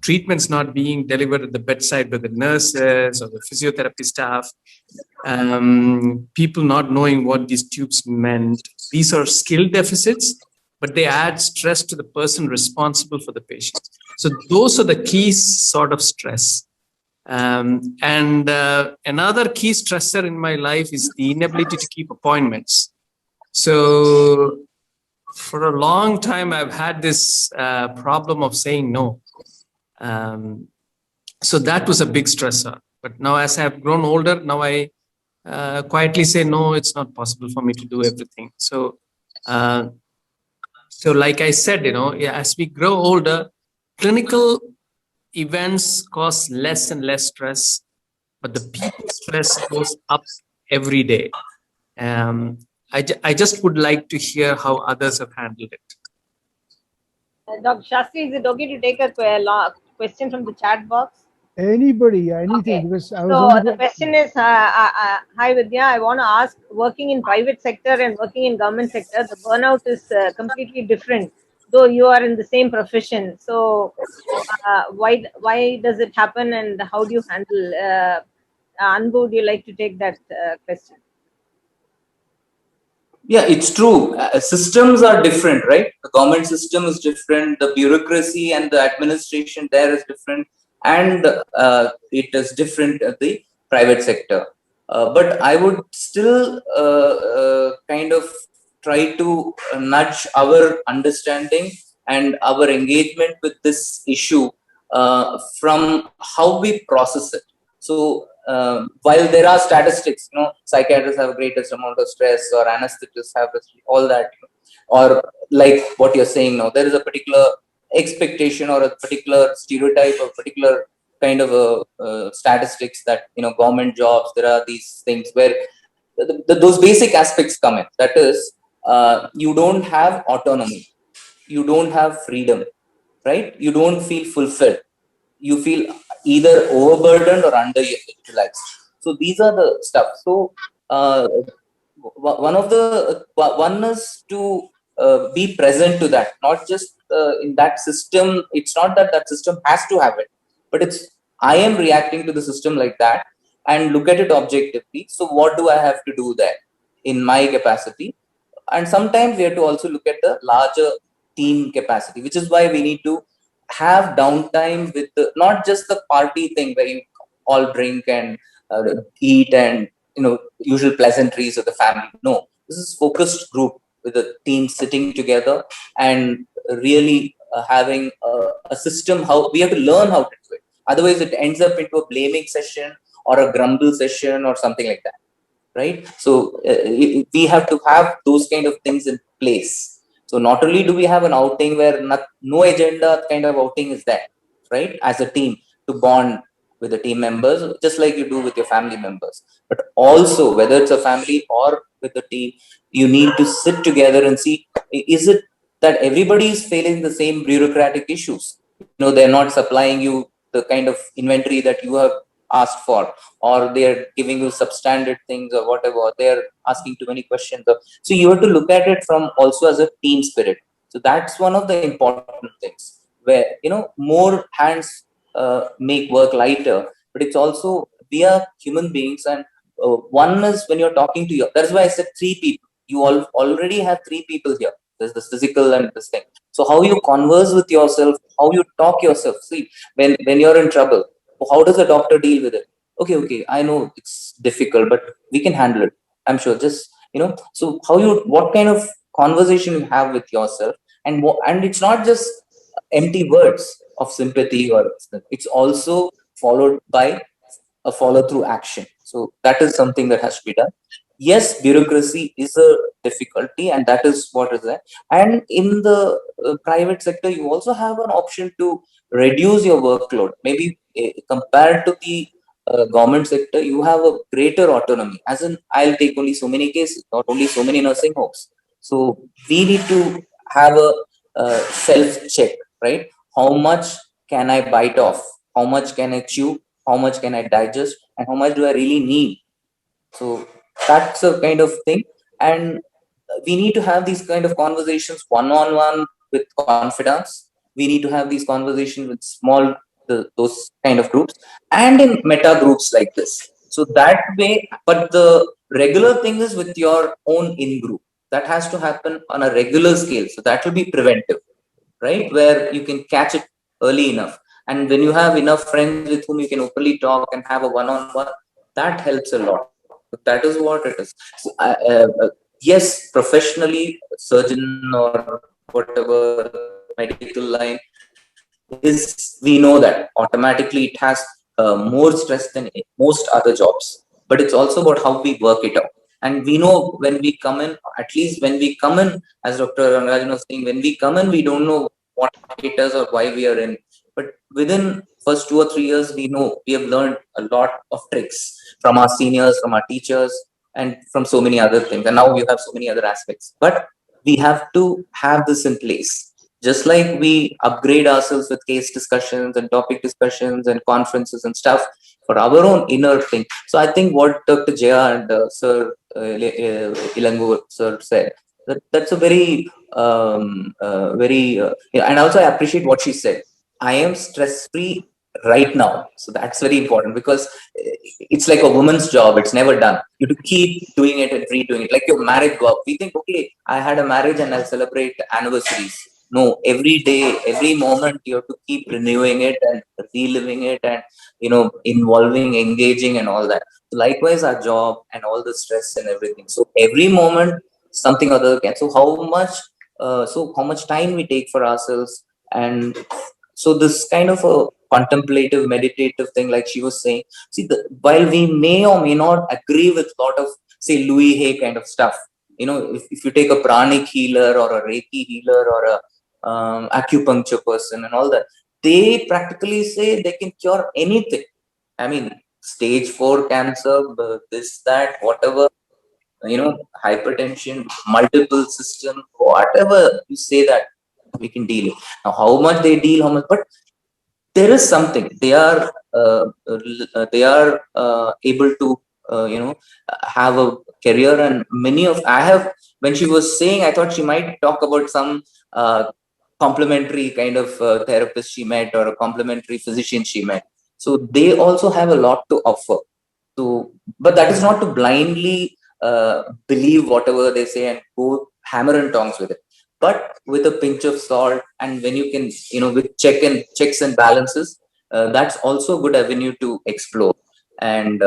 treatments not being delivered at the bedside by the nurses or the physiotherapy staff, people not knowing what these tubes meant. These are skill deficits, but they add stress to the person responsible for the patient. So those are the key sort of stress. And another key stressor in my life is the inability to keep appointments. So for a long time, I've had this problem of saying no. So that was a big stressor. But now as I've grown older, now I quietly say, no, it's not possible for me to do everything. So, so like I said, as we grow older, clinical events cause less and less stress, but the people stress goes up every day. I just would like to hear how others have handled it. Dr. Shastri, is it okay to take a question from the chat box? Anybody, anything. Okay. Because The question is, hi Vidya, I want to ask, working in private sector and working in government sector, the burnout is completely different, though you are in the same profession. So why does it happen, and how do you handle? Anbu, would you like to take that question? Yeah, it's true. Systems are different, right? The government system is different. The bureaucracy and the administration there is different, and it is different at the private sector. But I would still kind of try to nudge our understanding and our engagement with this issue from how we process it. So while there are statistics, psychiatrists have greatest amount of stress, or anesthetists have all that, or like what you're saying now, there is a particular expectation or a particular stereotype or particular kind of statistics that government jobs, there are these things where those basic aspects come in. That is, you don't have autonomy, you don't have freedom, right? You don't feel fulfilled, you feel either overburdened or underutilized. So these are the stuff. So one is to be present to that, not just in that system. It's not that that system has to have it, but it's I am reacting to the system like that, and look at it objectively. So what do I have to do there in my capacity? And sometimes we have to also look at the larger team capacity, which is why we need to have downtime with not just the party thing where you all drink and eat and usual pleasantries of the family. No, this is focused group with the team sitting together and really having a system. How we have to learn how to do it. Otherwise, it ends up into a blaming session or a grumble session or something like that, right? So we have to have those kind of things in place. So not only do we have an outing where no agenda kind of outing is there, right? As a team to bond with the team members, just like you do with your family members. But also, whether it's a family or with the team, you need to sit together and see, is it that everybody is facing the same bureaucratic issues? They're not supplying you the kind of inventory that you have asked for, or they're giving you substandard things or whatever, they're asking too many questions. So you have to look at it from also as a team spirit. So that's one of the important things, where more hands make work lighter. But it's also, we are human beings, and one is when you're talking to you, that's why I said 3 people. You already have 3 people here. There's this physical and this thing. So how you converse with yourself, how you talk yourself. See, when you're in trouble, how does a doctor deal with it? Okay, I know it's difficult, but we can handle it, I'm sure. Just so what kind of conversation you have with yourself, and it's not just empty words of sympathy, or it's also followed by a follow through action. So that is something that has to be done. Yes, bureaucracy is a difficulty, and that is what is there. And in the private sector, you also have an option to reduce your workload. Maybe compared to the government sector, you have a greater autonomy. As in, I'll take only so many cases, not only so many nursing homes. So we need to have a self check, right? How much can I bite off? How much can I chew? How much can I digest? And how much do I really need? So that's a kind of thing. And we need to have these kind of conversations one-on-one with confidence. We need to have these conversations with those kind of groups, and in meta groups like this. So that way, but the regular thing is with your own in-group. That has to happen on a regular scale. So that will be preventive, right? Where you can catch it early enough. And when you have enough friends with whom you can openly talk and have a one-on-one, that helps a lot. That is what it is. So, yes, professionally, surgeon or whatever medical line is, we know that automatically it has more stress than most other jobs. But it's also about how we work it out. And we know when we come in, at least when we come in, as Dr. Rangarajan was saying, when we come in, we don't know what it is or why we are in. But within first 2 or 3 years, we know we have learned a lot of tricks from our seniors, from our teachers, and from so many other things. And now you have so many other aspects. But we have to have this in place. Just like we upgrade ourselves with case discussions and topic discussions and conferences and stuff for our own inner thing. So I think what Dr. Jaya and Sir Ilangu Sir said, that's a very, and also I appreciate what she said. I am stress-free right now. So that's very important, because it's like a woman's job. It's never done. You have to keep doing it and redoing it. Like your marriage work. We think, okay, I had a marriage and I'll celebrate anniversaries. No, every day, every moment, you have to keep renewing it and reliving it and, involving, engaging and all that. likewise our job and all the stress and everything. So every moment something other can. So how much time we take for ourselves, and so this kind of a contemplative, meditative thing, like she was saying. See, while we may or may not agree with a lot of, say, Louis Hay kind of stuff, if you take a pranic healer or a Reiki healer or a acupuncture person and all that, they practically say they can cure anything. I mean, stage 4 cancer, this, that, whatever, hypertension, multiple system, whatever you say, that we can deal it. Now, how much they deal, how much, but there is something they are able to have a career. And many of I have, when she was saying, I thought she might talk about some complementary kind of therapist she met, or a complementary physician she met. So they also have a lot to offer. So, but that is not to blindly believe whatever they say and go hammer and tongs with it, but with a pinch of salt. And when you can, with checks and balances, that's also a good avenue to explore. And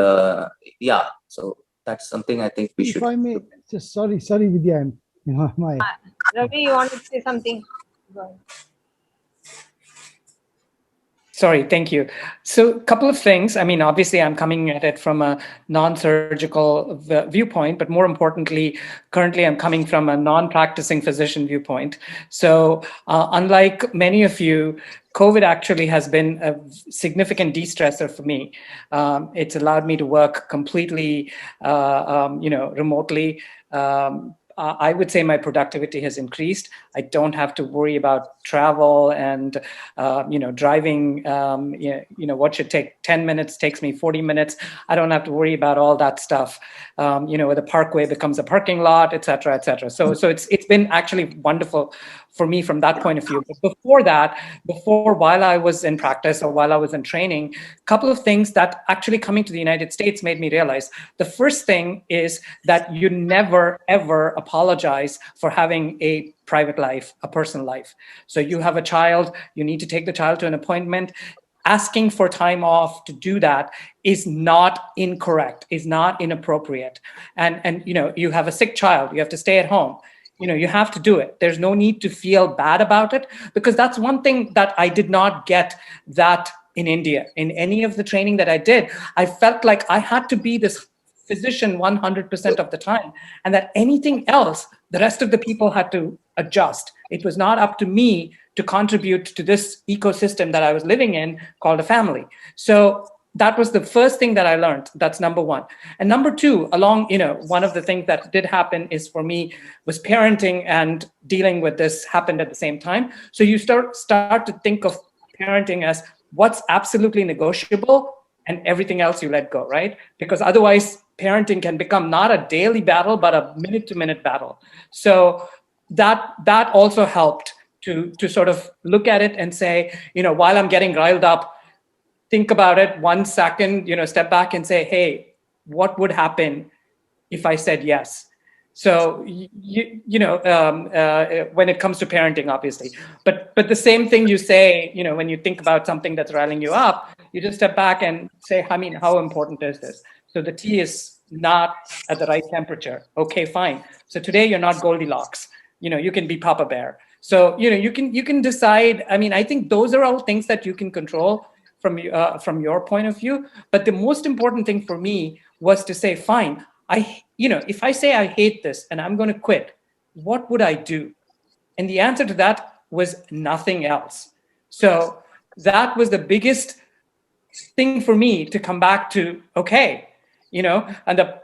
yeah, so that's something I think we If should. I may, just sorry, Vidya, my. Ravi, you wanted to say something? Go ahead. Sorry, thank you. So a couple of things. I mean, obviously, I'm coming at it from a non-surgical viewpoint, but more importantly, currently I'm coming from a non-practicing physician viewpoint. So unlike many of you, COVID actually has been a significant de-stressor for me. It's allowed me to work completely, remotely. I would say my productivity has increased. I don't have to worry about travel and, driving, what should take 10 minutes takes me 40 minutes. I don't have to worry about all that stuff. Where the parkway becomes a parking lot, et cetera, et cetera. So it's been actually wonderful for me from that point of view. But before while I was in practice or while I was in training, a couple of things that actually coming to the United States made me realize. The first thing is that you never, ever apologize for having a private life, a personal life. So you have a child, you need to take the child to an appointment. Asking for time off to do that is not incorrect, is not inappropriate. And you have a sick child, you have to stay at home. You have to do it. There's no need to feel bad about it, because that's one thing that I did not get that in India. In any of the training that I did, I felt like I had to be this physician 100% of the time, and that anything else, the rest of the people had to adjust. It was not up to me to contribute to this ecosystem that I was living in called a family. So that was the first thing that I learned. That's number one. And number two, one of the things that did happen is for me was parenting and dealing with this happened at the same time. So you start to think of parenting as what's absolutely negotiable and everything else you let go, right? Because otherwise parenting can become not a daily battle, but a minute-to-minute battle. So that also helped to sort of look at it and say, while I'm getting riled up, think about it 1 second, step back and say, hey, what would happen if I said yes? So, when it comes to parenting, obviously, but the same thing you say, when you think about something that's riling you up, you just step back and say, I mean, how important is this? So the tea is not at the right temperature. Okay, fine. So today you're not Goldilocks. You can be Papa Bear. So, you can decide. I mean, I think those are all things that you can control from your point of view. But the most important thing for me was to say, fine, if I say I hate this and I'm going to quit, what would I do? And the answer to that was nothing else. So that was the biggest thing for me to come back to, okay, and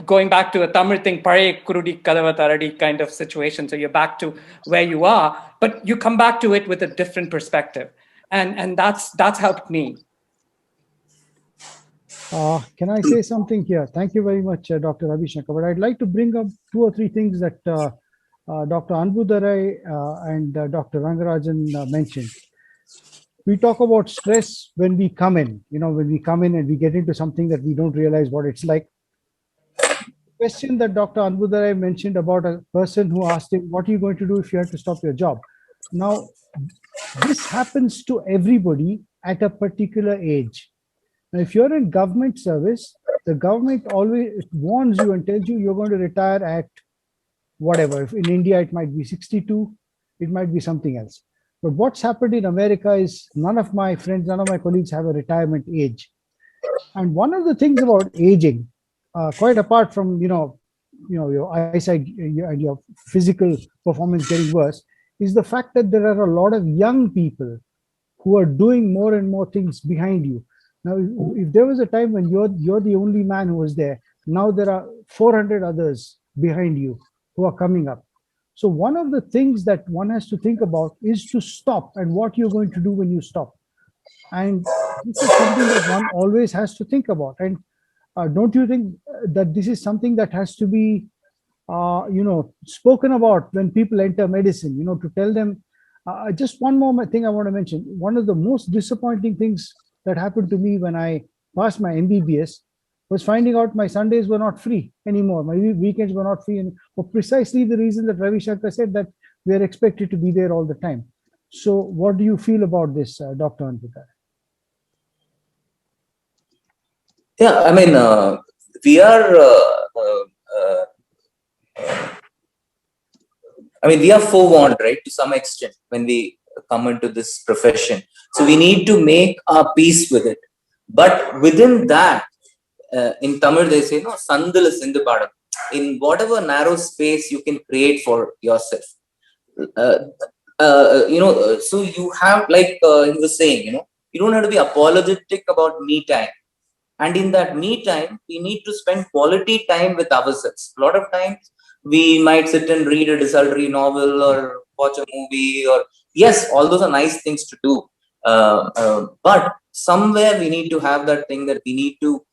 going back to a Tamil thing, Pare Kurudi Kadava Taradi kind of situation. So you're back to where you are, but you come back to it with a different perspective. And that's helped me. Can I say something here? Thank you very much, Dr. Ravi Shankar. But I'd like to bring up 2 or 3 things that Dr. Anbudarai and Dr. Rangarajan mentioned. We talk about stress when we come in, when we come in and we get into something that we don't realize what it's like. Question that Dr. Anbudarai mentioned about a person who asked him, what are you going to do if you have to stop your job? Now, this happens to everybody at a particular age. Now, if you're in government service, the government always warns you and tells you you're going to retire at whatever. If in India, it might be 62, it might be something else. But what's happened in America is none of my friends, none of my colleagues have a retirement age. And one of the things about aging, quite apart from your eyesight and your physical performance getting worse, is the fact that there are a lot of young people who are doing more and more things behind you. Now, if there was a time when you're the only man who was there, now there are 400 others behind you who are coming up. So one of the things that one has to think about is to stop and what you're going to do when you stop. And this is something that one always has to think about. And don't you think that this is something that has to be spoken about when people enter medicine, to tell them. Just one more thing I want to mention. One of the most disappointing things that happened to me when I passed my MBBS was finding out my Sundays were not free anymore. My weekends were not free, and for precisely the reason that Ravi Shankar said, that we are expected to be there all the time. So what do you feel about this, Dr. Anvita? Yeah, I mean, we are we are forewarned, right, to some extent when we come into this profession. So we need to make our peace with it. But within that, in Tamil they say, no, sandala sindu padam. In whatever narrow space you can create for yourself. So you have, like he was saying, you don't have to be apologetic about me time. And in that me time, we need to spend quality time with ourselves. A lot of times, we might sit and read a desultory novel or watch a movie, or yes, all those are nice things to do. But somewhere we need to have that thing that we need to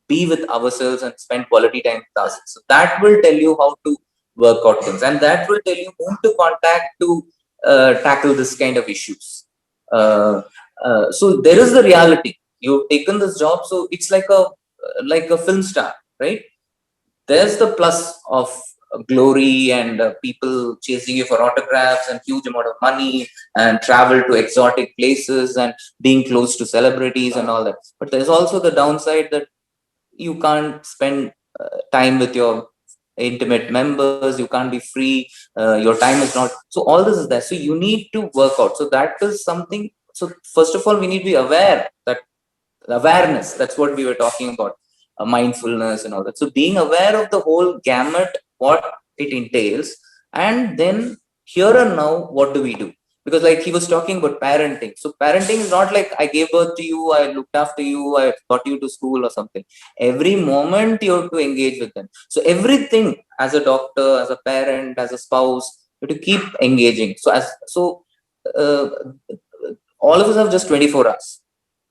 be with ourselves and spend quality time with ourselves. So that will tell you how to work out things, and that will tell you whom to contact to tackle this kind of issues. So there is the reality. You've taken this job, so it's like a film star, right? There's the plus of glory and people chasing you for autographs and huge amount of money and travel to exotic places and being close to celebrities and all that. But there's also the downside that you can't spend time with your intimate members, you can't be free, your time is not, so all this is there. So you need to work out. So that is something. So first of all, we need to be aware that awareness, that's what we were talking about, mindfulness and all that. So being aware of the whole gamut, what it entails, and then here and now, what do we do? Because like he was talking about parenting. So parenting is not like I gave birth to you, I looked after you, I got you to school or something. Every moment you have to engage with them. So everything, as a doctor, as a parent, as a spouse, you have to keep engaging. So all of us have just 24 hours.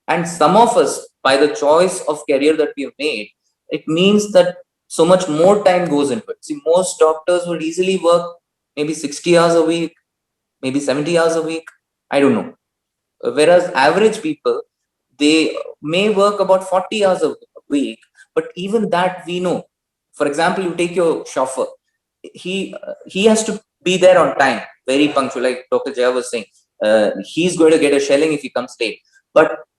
And some of us, by the choice of career that we have made, it means that so much more time goes into it. See, most doctors would easily work maybe 60 hours a week, maybe 70 hours a week. I don't know. Whereas average people, they may work about 40 hours a week, but even that we know. For example, you take your chauffeur. He has to be there on time, very punctual, like Dr. Jaya was saying. He's going to get a shelling if he comes late.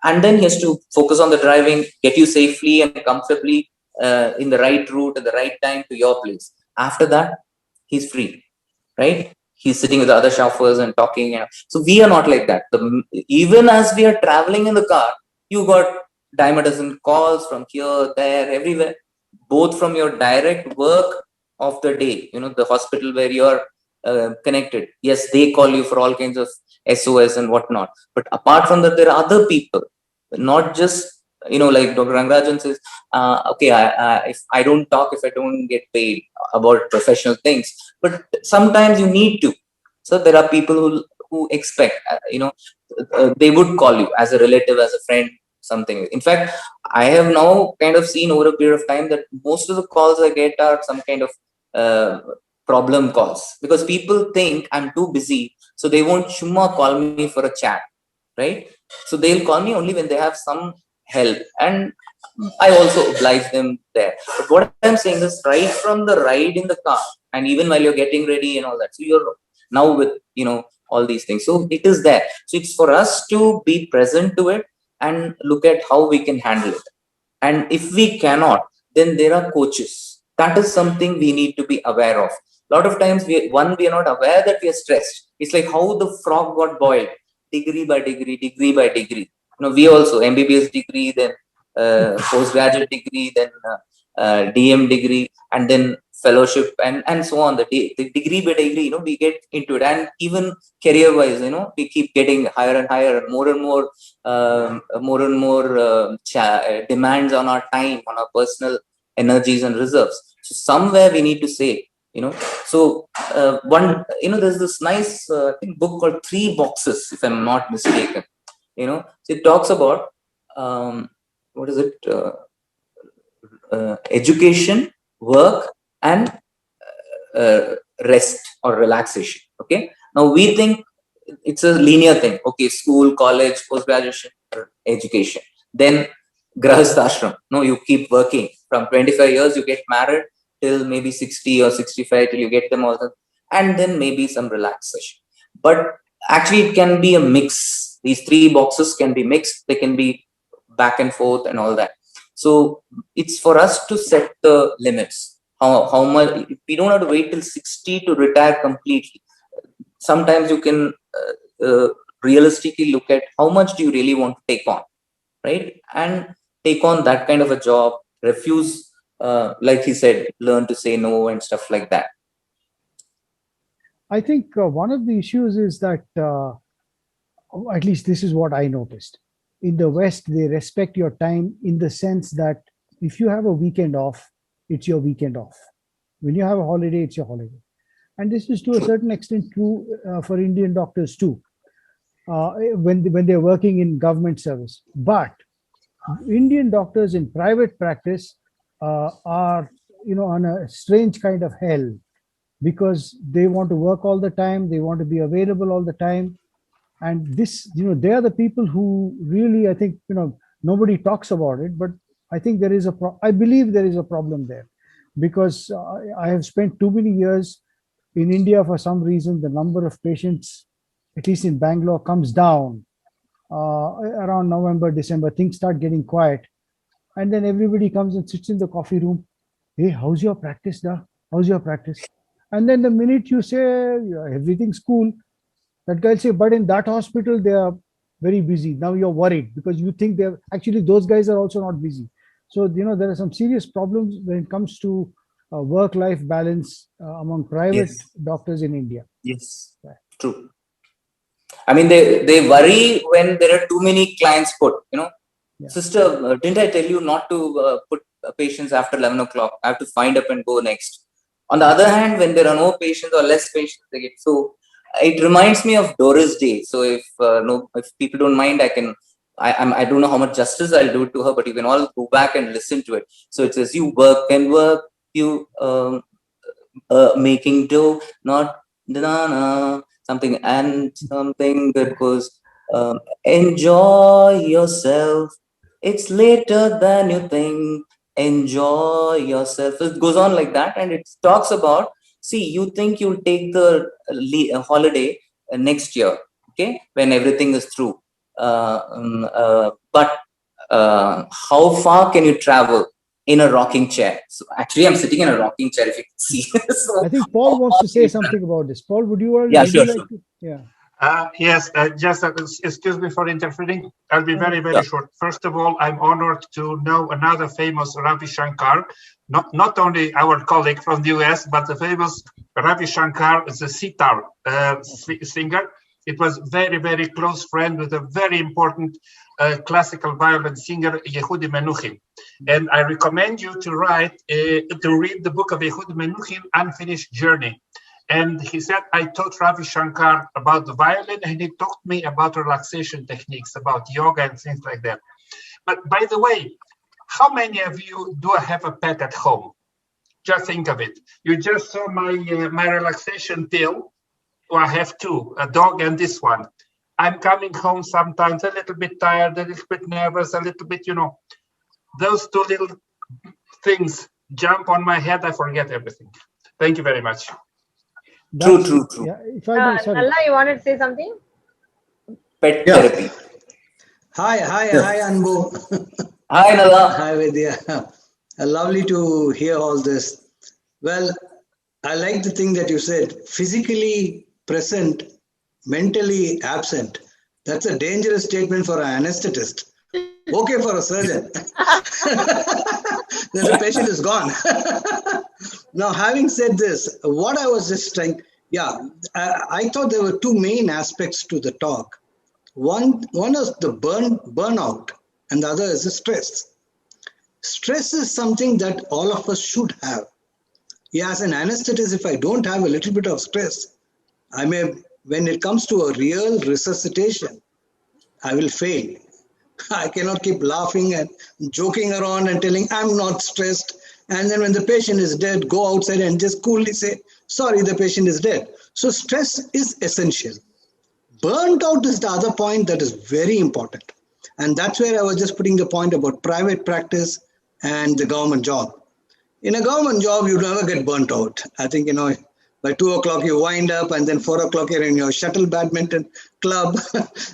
And then he has to focus on the driving, get you safely and comfortably in the right route at the right time to your place. After that, he's free, right? He's sitting with the other chauffeurs and talking. So we are not like that. Even as we are traveling in the car, you got dime a dozen calls from here, there, everywhere, both from your direct work of the day, the hospital where you're connected. Yes, they call you for all kinds of SOS and whatnot. But apart from that, there are other people, not just, like Dr. Rangarajan says, okay, if I don't talk, if I don't get paid about professional things, but sometimes you need to. So there are people who expect, they would call you as a relative, as a friend, something. In fact, I have now kind of seen over a period of time that most of the calls I get are some kind of problem calls, because people think I'm too busy, so they won't shumma call me for a chat, right? So they'll call me only when they have some help, and I also oblige them there. But what I'm saying is, right from the ride in the car, and even while you're getting ready and all that, so you're now with all these things, so it is there. So it's for us to be present to it, and look at how we can handle it. And if we cannot, then there are coaches. That is something we need to be aware of. A lot of times, we are not aware that we are stressed. It's like how the frog got boiled, degree by degree, degree by degree. We also MBBS degree, then postgraduate degree, then DM degree, and then fellowship, and so on. The degree by degree, we get into it, and even career wise, we keep getting higher and higher, more and more demands on our time, on our personal energies and reserves. So somewhere we need to say, so there's this nice book called Three Boxes, if I'm not mistaken. So it talks about what is it? Education, work, and rest or relaxation. Okay. Now we think it's a linear thing. Okay, school, college, post-graduation, education. Then grahasthashram. No, you keep working. From 25 years, you get married till maybe 60 or 65 till you get them all. And then maybe some relaxation. But actually, it can be a mix. These three boxes can be mixed. They can be back and forth and all that. So it's for us to set the limits. How much? We don't have to wait till 60 to retire completely. Sometimes you can realistically look at how much do you really want to take on, right? And take on that kind of a job, refuse, like he said, learn to say no and stuff like that. I think one of the issues is that, at least this is what I noticed. In the West, they respect your time in the sense that if you have a weekend off, it's your weekend off. When you have a holiday, it's your holiday. And this is to a certain extent true for Indian doctors too, when they're working in government service. But Indian doctors in private practice are, on a strange kind of hell, because they want to work all the time, they want to be available all the time. And this, they are the people who really, I think, nobody talks about it, but I think there is I believe there is a problem there, because I have spent too many years in India. For some reason, the number of patients, at least in Bangalore, comes down around November, December. Things start getting quiet. And then everybody comes and sits in the coffee room. Hey, how's your practice, da? How's your practice? And then the minute you say everything's cool, that guy will say, but in that hospital, they are very busy. Now you're worried because you think they're actually, those guys are also not busy. So, there are some serious problems when it comes to work-life balance among private doctors in India. Yes, true. I mean, they worry when there are too many clients put, Sister, didn't I tell you not to put patients after 11 o'clock? I have to find up and go next. On the other hand, when there are no patients or less patients, they get so. It reminds me of Doris Day. So if people don't mind, I don't know how much justice I'll do to her, but you can all go back and listen to it. So it says, you work and work, you making dough, not something, and something that goes, enjoy yourself. It's later than you think. Enjoy yourself. It goes on like that, and it talks about, see, you think you'll take the holiday next year, okay, when everything is through. But how far can you travel in a rocking chair? So actually, I'm sitting in a rocking chair, if you can see. So, I think Paul wants to say something about this. Paul, would you like sure. to? Yeah. Yes, just excuse me for interfering. I'll be very, very short. First of all, I'm honored to know another famous Ravi Shankar, not only our colleague from the US, but the famous Ravi Shankar, the sitar singer. It was very, very close friend with a very important classical violin singer, Yehudi Menuhin. And I recommend you to read the book of Yehudi Menuhin, Unfinished Journey. And he said, I taught Ravi Shankar about the violin, and he taught me about relaxation techniques, about yoga and things like that. But by the way, how many of you do have a pet at home? Just think of it. You just saw my relaxation pill. Well, I have two, a dog and this one. I'm coming home sometimes a little bit tired, a little bit nervous, a little bit, those two little things jump on my head. I forget everything. Thank you very much. True. Yeah, if I may, sorry. Nalla, you wanted to say something? Pet therapy. Hi, Anbu. Hi, Nala. Hi, Vidya. Lovely to hear all this. Well, I like the thing that you said, physically present, mentally absent. That's a dangerous statement for an anesthetist. Okay for a surgeon. Then the patient is gone. Now, having said this, what I was just trying, I thought there were two main aspects to the talk. One is the burnout, and the other is the stress. Stress is something that all of us should have. Yeah, as an anesthetist, if I don't have a little bit of stress, I may, when it comes to a real resuscitation, I will fail. I cannot keep laughing and joking around and telling I'm not stressed. And then when the patient is dead, go outside and just coolly say, sorry, the patient is dead. So stress is essential. Burnt out is the other point that is very important. And that's where I was just putting the point about private practice and the government job. In a government job, you never get burnt out. I think, by 2 o'clock you wind up, and then 4 o'clock you're in your shuttle badminton club.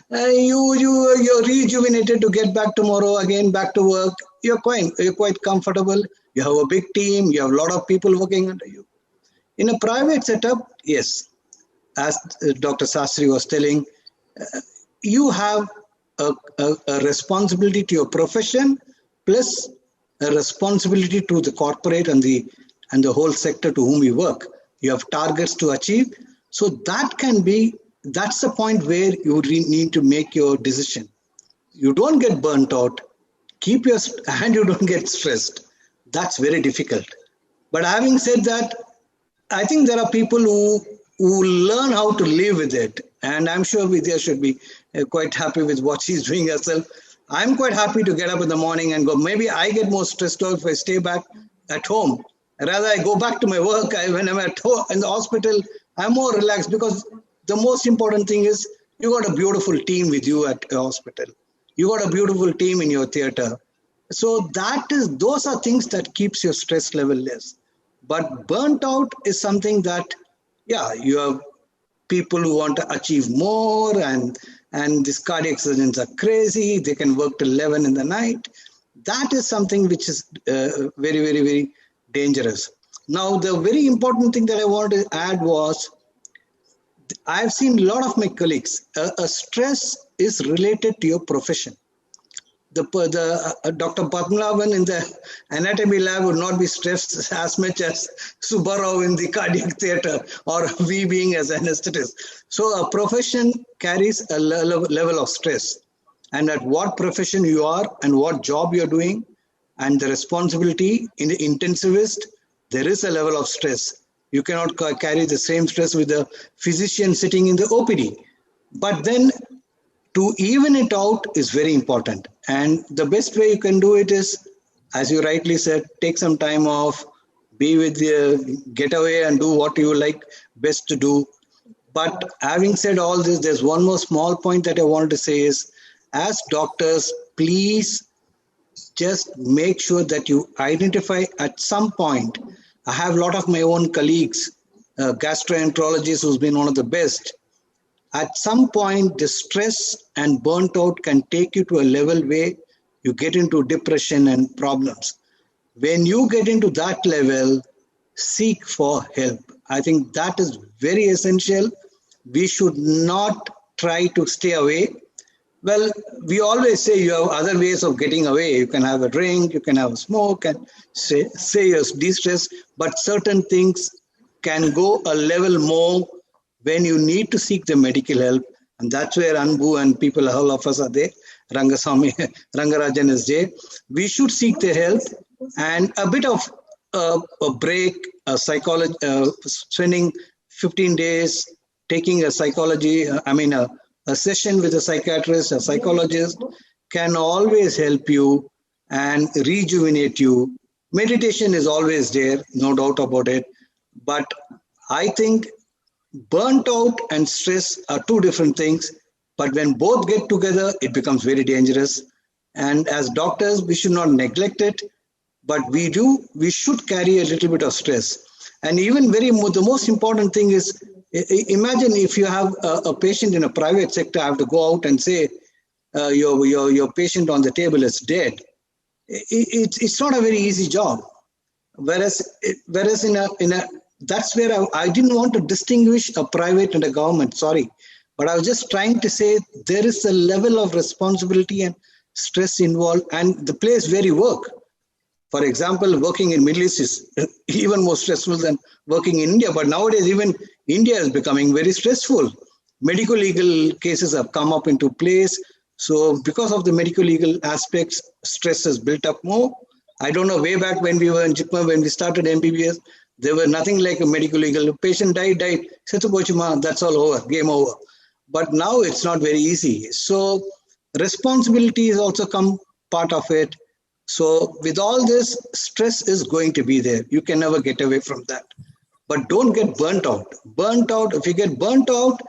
You're rejuvenated to get back tomorrow, again back to work. You're quite comfortable. You have a big team. You have a lot of people working under you. In a private setup, yes, as Dr. Sastry was telling, you have a responsibility to your profession plus a responsibility to the corporate and the whole sector to whom you work. You have targets to achieve. So that's the point where you need to make your decision. You don't get burnt out, and you don't get stressed. That's very difficult. But having said that, I think there are people who learn how to live with it. And I'm sure Vidya should be quite happy with what she's doing herself. I'm quite happy to get up in the morning and go. Maybe I get more stressed out if I stay back at home. Rather, I go back to my work. When I'm at home in the hospital, I'm more relaxed because the most important thing is you got a beautiful team with you at the hospital. You got a beautiful team in your theater. So those are things that keeps your stress level less. But burnt out is something that, you have people who want to achieve more, and these cardiac surgeons are crazy. They can work till 11 in the night. That is something which is very, very, very dangerous. Now, the very important thing that I wanted to add was, I've seen a lot of my colleagues, a stress is related to your profession. Dr. Padmanabhan in the anatomy lab would not be stressed as much as Subbarao in the cardiac theater, or we being as anesthetists. So a profession carries a level of stress. And at what profession you are and what job you're doing and the responsibility in the intensivist, there is a level of stress. You cannot carry the same stress with the physician sitting in the OPD. But then to even it out is very important. And the best way you can do it is, as you rightly said, take some time off, be with get away and do what you like best to do. But having said all this, there's one more small point that I wanted to say is, as doctors, please just make sure that you identify at some point. I have a lot of my own colleagues, gastroenterologists who's been one of the best. At some point, the stress and burnt out can take you to a level where you get into depression and problems. When you get into that level, seek for help. I think that is very essential. We should not try to stay away. Well, we always say you have other ways of getting away. You can have a drink, you can have a smoke, and say you're de-stressed, but certain things can go a level more when you need to seek the medical help. And that's where Anbu and people, all of us are there. Rangasamy, Rangarajan is there. We should seek their help, and a bit of a break, a psychology, spending 15 days, taking a psychology, a session with a psychiatrist, a psychologist can always help you and rejuvenate you. Meditation is always there, no doubt about it. But I think burnt out and stress are two different things, but when both get together, it becomes very dangerous. And as doctors, we should not neglect it, but we should carry a little bit of stress. And even the most important thing is, imagine if you have a patient in a private sector, I have to go out and say, your patient on the table is dead, it's not a very easy job. Whereas in a that's where I didn't want to distinguish a private and a government. Sorry, but I was just trying to say there is a level of responsibility and stress involved, and the place where you work. For example, working in Middle East is even more stressful than working in India. But nowadays, even India is becoming very stressful. Medical legal cases have come up into place. So because of the medical legal aspects, stress has built up more. I don't know, way back when we were in Jipma, when we started MBBS, there were nothing like a medical legal. The patient died, that's all over, game over. But now it's not very easy. So responsibility is also come part of it. So with all this, stress is going to be there. You can never get away from that. But don't get burnt out. Burnt out, if you get burnt out,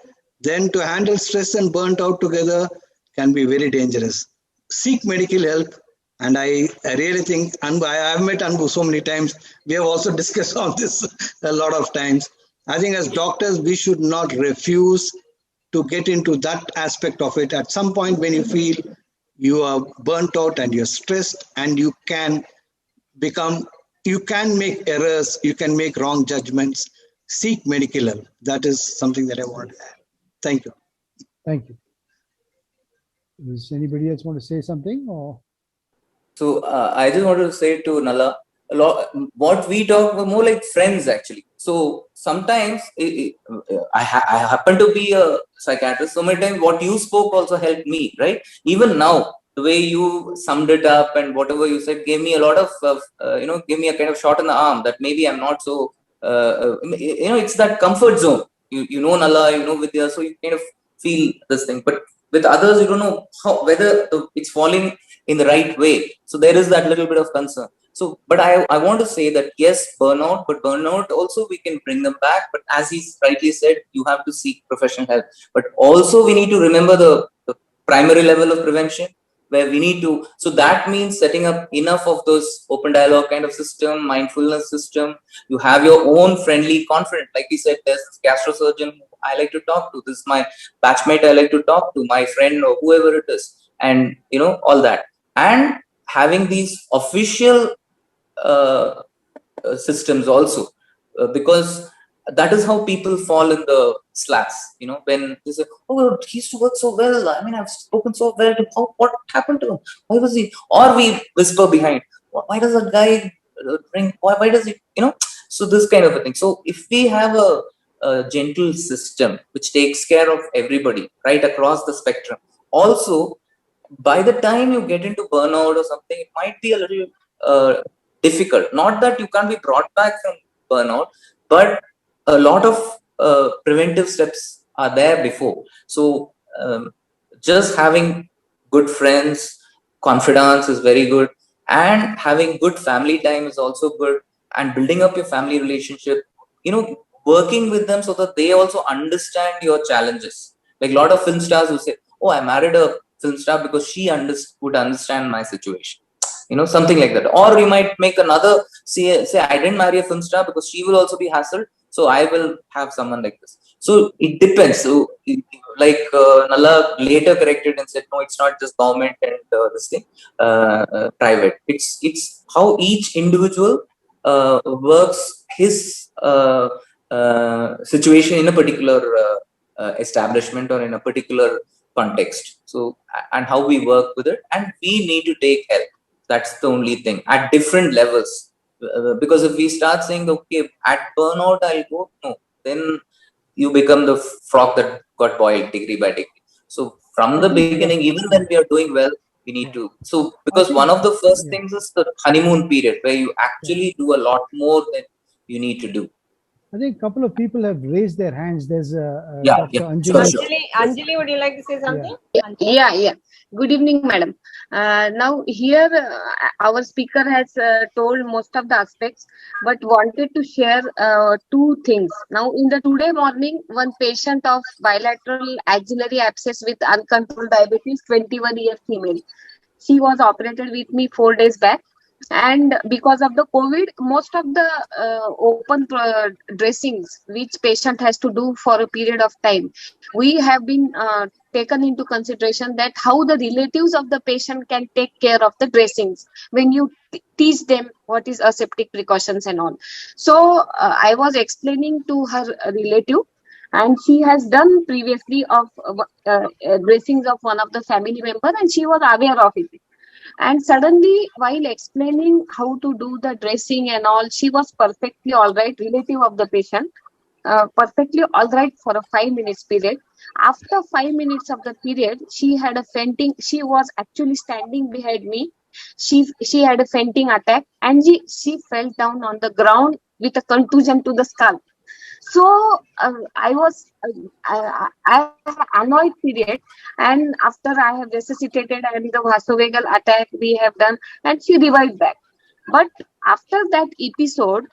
then to handle stress and burnt out together can be very dangerous. Seek medical help. And I really think, I have met Anbu so many times. We have also discussed on this a lot of times. I think as doctors, we should not refuse to get into that aspect of it. At some point when you feel you are burnt out and you're stressed and you can make errors, you can make wrong judgments, seek medical help. That is something that I want to add. Thank you. Thank you. Does anybody else want to say something? Or so I just wanted to say to Nala, what we talk were more like friends actually. So sometimes I happen to be a psychiatrist. So many times what you spoke also helped me, right? Even now, the way you summed it up and whatever you said gave me a lot of, gave me a kind of shot in the arm that maybe I'm not so, it's that comfort zone. You know Nala, you know Vidya, so you kind of feel this thing. But with others, you don't know whether it's falling in the right way. So there is that little bit of concern. So, but I want to say that yes, burnout also we can bring them back. But as he rightly said, you have to seek professional help. But also we need to remember the primary level of prevention where we need to. So that means setting up enough of those open dialogue kind of system, mindfulness system. You have your own friendly confidant. Like he said, there's this gastrosurgeon who I like to talk to. This is my batchmate I like to talk to, my friend or whoever it is. And, all that. And having these official systems also, because that is how people fall in the slats, when they say, oh, he used to work so well. I mean, I've spoken so well. What happened to him? Why was he? Or we whisper behind, why does that guy drink? Why does he, So this kind of a thing. So if we have a gentle system which takes care of everybody right across the spectrum, also, by the time you get into burnout or something, it might be a little difficult. Not that you can't be brought back from burnout, but a lot of preventive steps are there before. So just having good friends, confidence is very good, and having good family time is also good, and building up your family relationship, working with them so that they also understand your challenges. Like a lot of film stars who say, oh, I married a film star because she would understand my situation, something like that. Or you might make another say I didn't marry a film star because she will also be hassled, so I will have someone like this. So it depends. So like Nala later corrected and said, no, it's not just government and this thing, private. It's how each individual works his situation in a particular establishment or in a particular context. So, and how we work with it, and we need to take help. That's the only thing at different levels. Because if we start saying, okay, at burnout I'll go, no, then you become the frog that got boiled degree by degree. So from the beginning, even when we are doing well, we need to. So because one of the first things is the honeymoon period where you actually do a lot more than you need to do. I think a couple of people have raised their hands. There's Dr. Anjali. Anjali, would you like to say something? Yeah. Good evening, madam. Now here our speaker has told most of the aspects, but wanted to share two things. Now in the today morning, one patient of bilateral axillary abscess with uncontrolled diabetes, 21-year female. She was operated with me 4 days back. And because of the COVID, most of the open dressings which patient has to do for a period of time, we have been taken into consideration that how the relatives of the patient can take care of the dressings when you teach them what is aseptic precautions and all. So I was explaining to her relative, and she has done previously of dressings of one of the family member, and she was aware of it. And suddenly, while explaining how to do the dressing and all, she was perfectly all right, relative of the patient, perfectly all right for a 5 minutes period. After 5 minutes of the period, she had a fainting. She was actually standing behind me. She had a fainting attack, and she fell down on the ground with a contusion to the skull. So I was I had an annoyed period, and after I have resuscitated and the vasovagal attack we have done, and she revived back. But after that episode,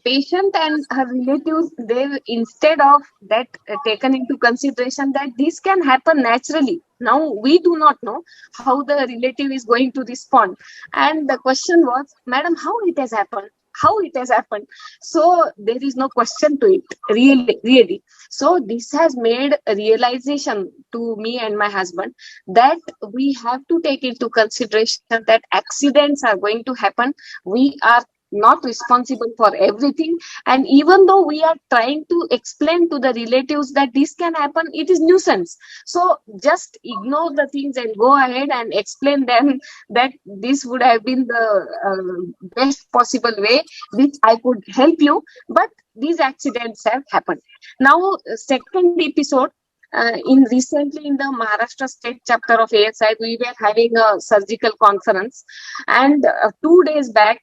patient and her relatives, they, instead of that, taken into consideration that this can happen naturally. Now we do not know how the relative is going to respond, and the question was, madam, how it has happened, how it has happened. So there is no question to it, really. So this has made a realization to me and my husband that we have to take into consideration that accidents are going to happen. We are not responsible for everything, and even though we are trying to explain to the relatives that this can happen, it is nuisance. So just ignore the things and go ahead and explain them that this would have been the best possible way which I could help you, but these accidents have happened. Now, second episode, in recently in the Maharashtra state chapter of ASI, we were having a surgical conference, and 2 days back,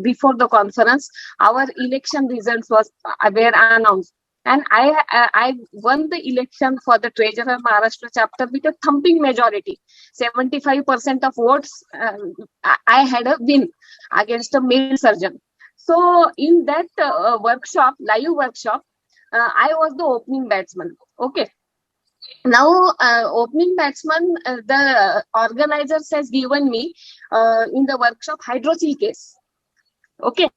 before the conference, our election results were announced. And I won the election for the treasurer Maharashtra chapter with a thumping majority, 75% of votes. I had a win against a male surgeon. So in that live workshop, I was the opening batsman. Okay. Now, opening batsman, the organizers has given me in the workshop hydrocele case. Okay,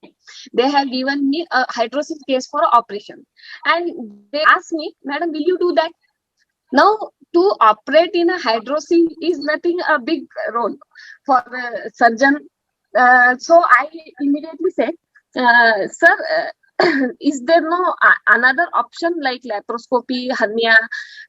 they have given me a hydrocele case for operation, and they asked me, madam, will you do that? Now, to operate in a hydrocele is nothing a big role for a surgeon. So I immediately said, sir, is there no another option like laparoscopy, hernia,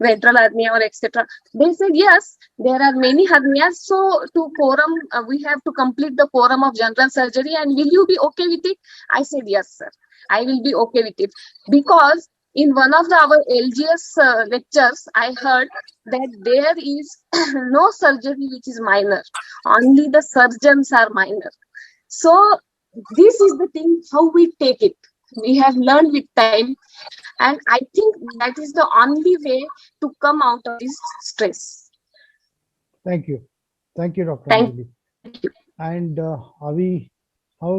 ventral hernia, or etc.? They said yes, there are many hernias. So to quorum, we have to complete the quorum of general surgery. And will you be okay with it? I said yes, sir. I will be okay with it, because in one of our LGS lectures, I heard that there is no surgery which is minor. Only the surgeons are minor. So this is the thing, how we take it. We have learned with time, and I think that is the only way to come out of this stress. Thank you, Dr. Thank Anjali. you. And how are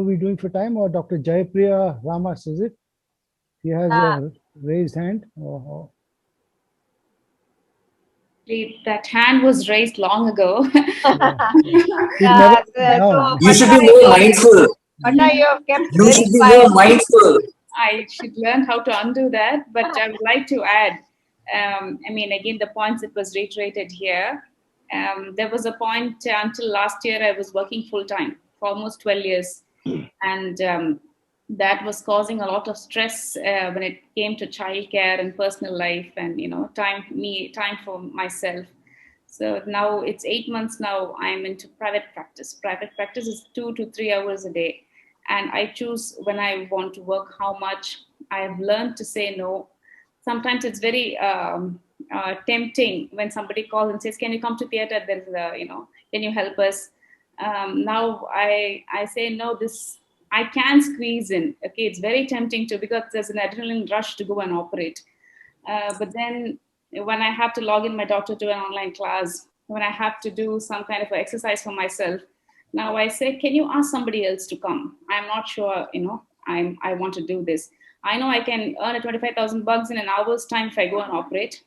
we doing for time? Or Dr. Jayapriya Ramas, is it? He has a raised hand. That hand was raised long ago. You should be more mindful. You have kept You should be more mindful. I should learn how to undo that, but I would like to add, again, the points that was reiterated here. There was a point until last year I was working full-time for almost 12 years. And that was causing a lot of stress when it came to childcare and personal life and, time for myself. So now it's 8 months now I'm into private practice. Private practice is 2 to 3 hours a day. And I choose when I want to work, how much. I have learned to say no. Sometimes it's very tempting when somebody calls and says, can you come to theater? There's can you help us? Now I say, no, this I can squeeze in. Okay, it's very tempting to, because there's an adrenaline rush to go and operate. But then when I have to log in my daughter to an online class, when I have to do some kind of exercise for myself, now I say, can you ask somebody else to come? I'm not sure, I want to do this. I know I can earn $25,000 in an hour's time if I go and operate.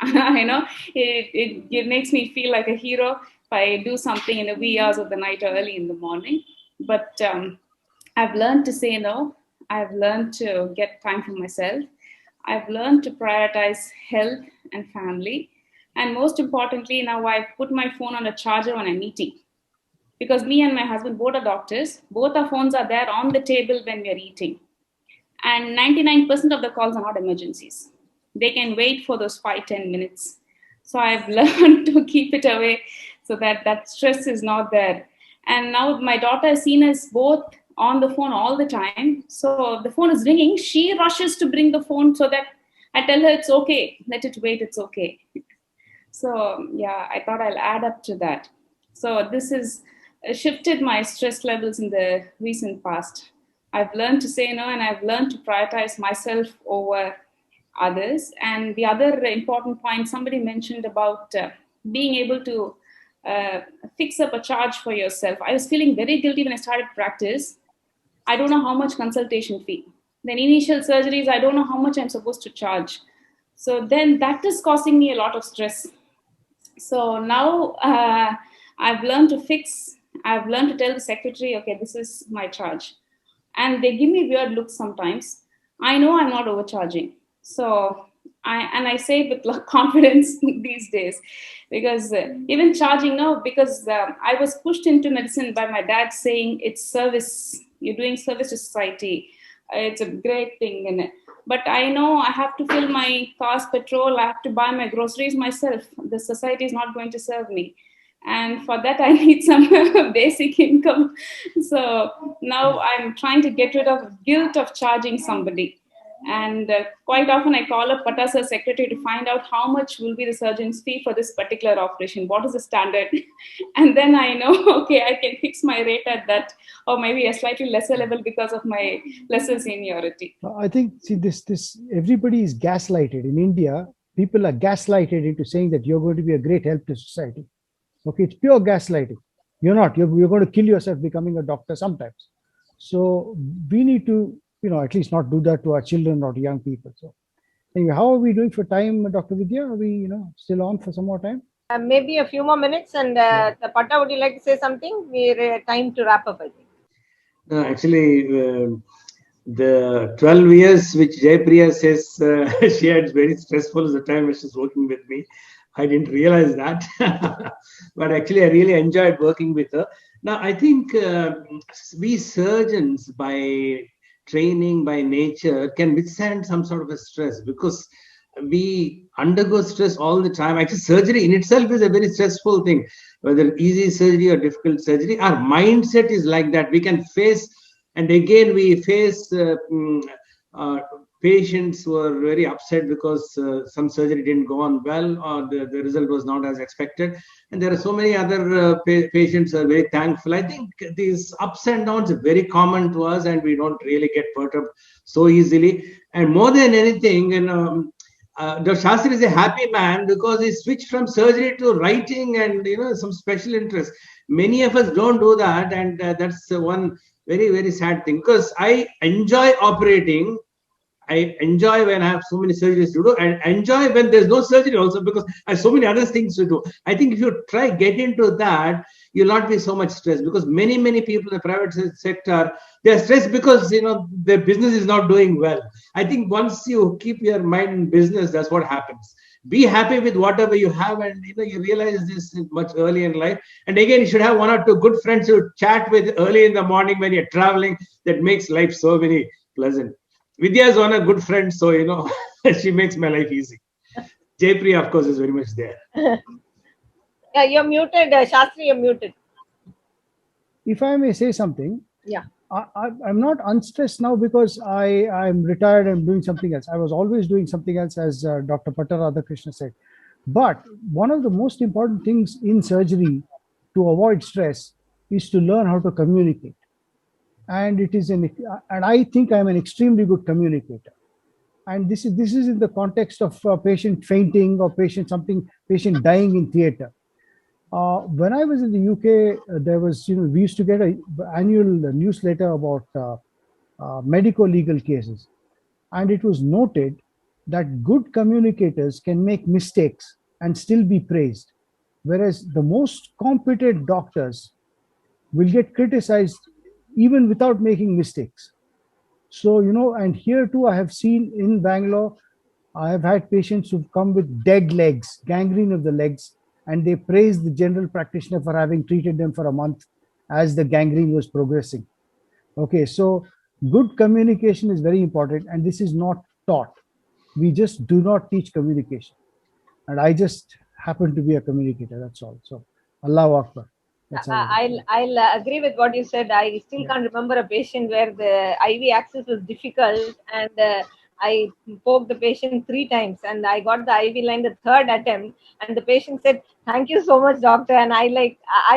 It makes me feel like a hero if I do something in the wee hours of the night or early in the morning. but I've learned to say no. I've learned to get time for myself. I've learned to prioritize health and family. And most importantly, now I've put my phone on a charger when I'm eating. Because me and my husband both are doctors, both our phones are there on the table when we are eating. And 99% of the calls are not emergencies. They can wait for those 5-10 minutes. So I've learned to keep it away so that that stress is not there. And now my daughter has seen us both on the phone all the time. So the phone is ringing. She rushes to bring the phone so that I tell her it's okay. Let it wait. It's okay. So yeah, I thought I'll add up to that. So this has shifted my stress levels in the recent past. I've learned to say no, and I've learned to prioritize myself over others. And the other important point somebody mentioned about being able to fix up a charge for yourself. I was feeling very guilty when I started practice. I don't know how much consultation fee. Then initial surgeries, I don't know how much I'm supposed to charge. So then that is causing me a lot of stress. So now I've learned to tell the secretary, okay, this is my charge. And they give me weird looks sometimes. I know I'm not overcharging. So I say it with confidence these days, because even charging now, because I was pushed into medicine by my dad saying it's service, you're doing service to society. It's a great thing. But I know I have to fill my car's petrol, I have to buy my groceries myself. The society is not going to serve me. And for that, I need some basic income. So now I'm trying to get rid of guilt of charging somebody. And quite often I call up Patta's secretary to find out how much will be the surgeon's fee for this particular operation. What is the standard? And then I know, okay, I can fix my rate at that, or maybe a slightly lesser level because of my lesser seniority. I think, see, this everybody is gaslighted. In India, people are gaslighted into saying that you're going to be a great help to society. Okay, it's pure gaslighting. You're not. You're going to kill yourself becoming a doctor sometimes. So we need to, at least not do that to our children or to young people. So anyway, how are we doing for time, Dr. Vidya? Are we, still on for some more time? Maybe a few more minutes. And Patta, would you like to say something? We're time to wrap up, I think. No, actually, the 12 years which Jaypriya says she had very stressful as the time when she's working with me. I didn't realize that. But actually, I really enjoyed working with her. Now, I think we surgeons, by training, by nature, can withstand some sort of a stress, because we undergo stress all the time. Actually, surgery in itself is a very stressful thing, whether easy surgery or difficult surgery. Our mindset is like that. We can face, and again, we face patients who are very upset because some surgery didn't go on well, or the result was not as expected. And there are so many other patients who are very thankful. I think these ups and downs are very common to us, and we don't really get perturbed so easily. And more than anything, Dr. Shastri is a happy man because he switched from surgery to writing and some special interest. Many of us don't do that, and that's one very, very sad thing, because I enjoy operating. I enjoy when I have so many surgeries to do, and enjoy when there's no surgery also, because I have so many other things to do. I think if you get into that, you'll not be so much stressed, because many people in the private sector, they're stressed because their business is not doing well. I think once you keep your mind in business, that's what happens. Be happy with whatever you have, and you realize this much early in life. And again, you should have one or two good friends to chat with early in the morning when you're traveling. That makes life so very pleasant. Vidya is one a good friend, so she makes my life easy. Jaypriya, of course, is very much there. Yeah, you're muted, Shastri. You're muted. If I may say something, yeah, I'm not unstressed now because I'm retired and doing something else. I was always doing something else, as Dr. Patta Radhakrishna said. But one of the most important things in surgery to avoid stress is to learn how to communicate. And I think I'm an extremely good communicator. And this is in the context of patient fainting or patient dying in theater. When I was in the UK, there was, we used to get an annual newsletter about medical legal cases. And it was noted that good communicators can make mistakes and still be praised, whereas the most competent doctors will get criticized even without making mistakes. So, and here too, I have seen in Bangalore, I have had patients who've come with dead legs, gangrene of the legs, and they praise the general practitioner for having treated them for a month as the gangrene was progressing. Okay, so good communication is very important, and this is not taught. We just do not teach communication. And I just happen to be a communicator, that's all. So, Allahu Akbar. That's all. I'll agree with what you said. I still can't remember a patient where the IV access was difficult, and I poked the patient 3 times, and I got the IV line the third attempt, and the patient said, "Thank you so much, doctor." And I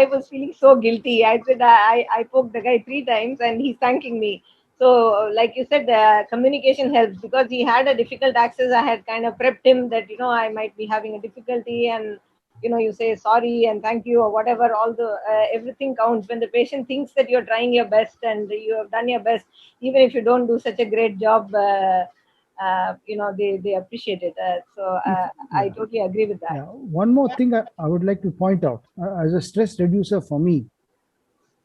was feeling so guilty. I said, I poked the guy 3 times, and he's thanking me. So, like you said, the communication helps, because he had a difficult access. I had kind of prepped him that I might be having a difficulty, and you say sorry and thank you or whatever. All the everything counts when the patient thinks that you're trying your best and you have done your best, even if you don't do such a great job. They appreciate it. I totally agree with that. Yeah. One more thing I would like to point out as a stress reducer for me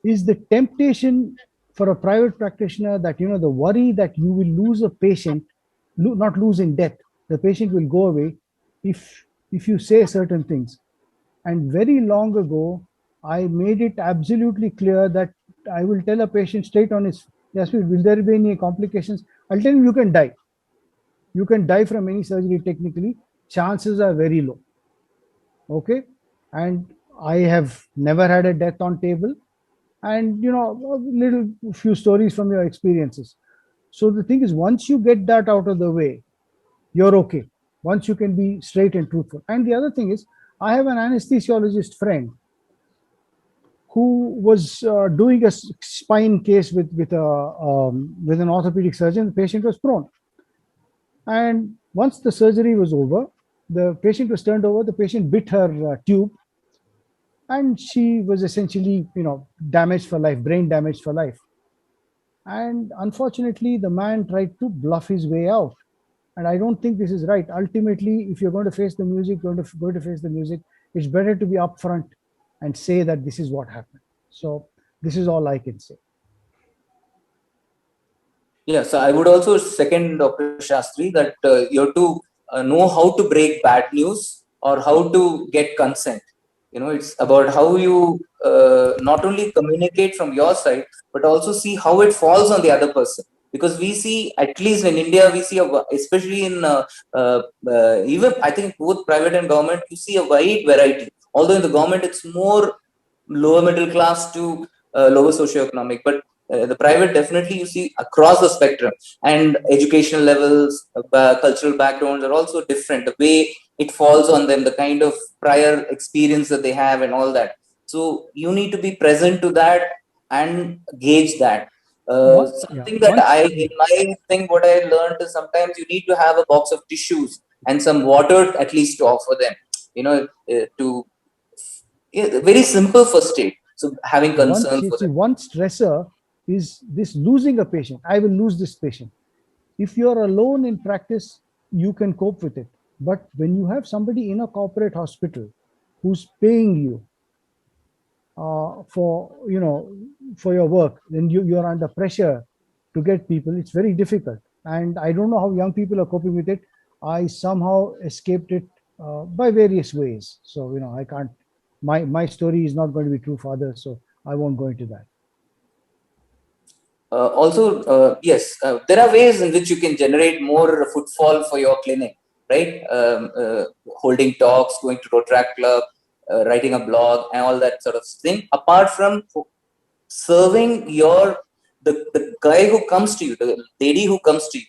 is the temptation for a private practitioner that, the worry that you will lose a patient, not lose in death, the patient will go away if you say certain things. And very long ago, I made it absolutely clear that I will tell a patient straight on his, yes, will there be any complications? I'll tell him you can die. You can die from any surgery technically. Chances are very low. Okay. And I have never had a death on table. And, a few stories from your experiences. So the thing is, once you get that out of the way, you're okay. Once you can be straight and truthful. And the other thing is, I have an anesthesiologist friend who was doing a spine case with an orthopedic surgeon. The patient was prone, and once the surgery was over, the patient was turned over. The patient bit her tube, and she was essentially, damaged for life, brain damaged for life. And unfortunately, the man tried to bluff his way out. And I don't think this is right. Ultimately, if you're going to face the music, going to face the music, it's better to be upfront and say that this is what happened. So this is all I can say. Yeah, so I would also second Dr. Shastri that you have to know how to break bad news or how to get consent. It's about how you not only communicate from your side, but also see how it falls on the other person. Because we see, at least in India, we see, especially in even I think both private and government, you see a wide variety. Although in the government, it's more lower middle class to lower socioeconomic, but the private, definitely you see across the spectrum, and educational levels, cultural backgrounds are also different. The way it falls on them, the kind of prior experience that they have and all that. So you need to be present to that and gauge that. Something that in my thing, what I learned is sometimes you need to have a box of tissues and some water at least to offer them, very simple first aid. So having concern for them. One stressor is this losing a patient. I will lose this patient. If you're alone in practice, you can cope with it. But when you have somebody in a corporate hospital who's paying you for your work, then you're under pressure to get people. It's very difficult. And I don't know how young people are coping with it. I somehow escaped it by various ways. So, I can't, my story is not going to be true for others. So I won't go into that. Yes, there are ways in which you can generate more footfall for your clinic, right? Holding talks, going to Rotaract Club, writing a blog, and all that sort of thing. Apart from serving the guy who comes to you, the lady who comes to you,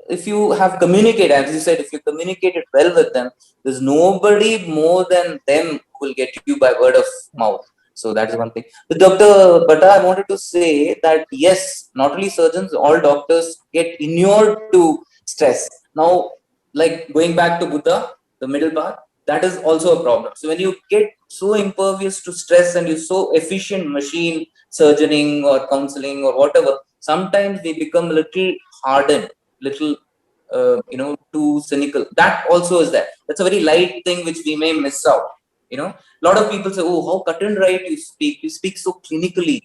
if you have communicated, as you said, if you communicated well with them, there's nobody more than them who will get you by word of mouth. So that is one thing. With Dr. Patta, I wanted to say that yes, not only surgeons, all doctors get inured to stress. Now, like going back to Buddha, the middle path, that is also a problem. So when you get so impervious to stress and you're so efficient machine surgeoning or counseling or whatever, sometimes we become a little hardened, little too cynical. That also is there. That's a very light thing which we may miss out. A lot of people say, oh, how cut and right you speak so clinically.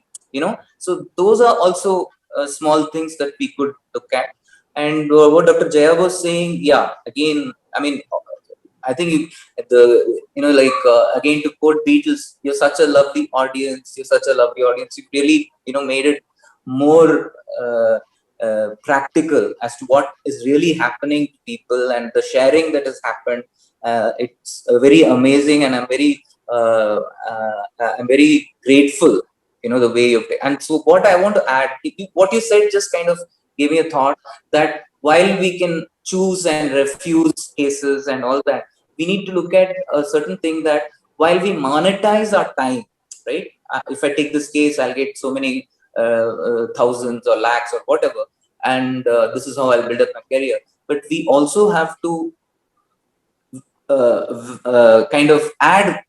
So those are also small things that we could look at. And what Dr. Jaya was saying, yeah, again, I mean, I think again, to quote Beatles, you're such a lovely audience. You're such a lovely audience. You really, made it more practical as to what is really happening to people, and the sharing that has happened. It's very amazing, and I'm very grateful. The way you. And so, what I want to add, what you said, just kind of gave me a thought that while we can choose and refuse cases and all that, we need to look at a certain thing that while we monetize our time, right? If I take this case, I'll get so many thousands or lakhs or whatever, and this is how I'll build up my career. But we also have to kind of add,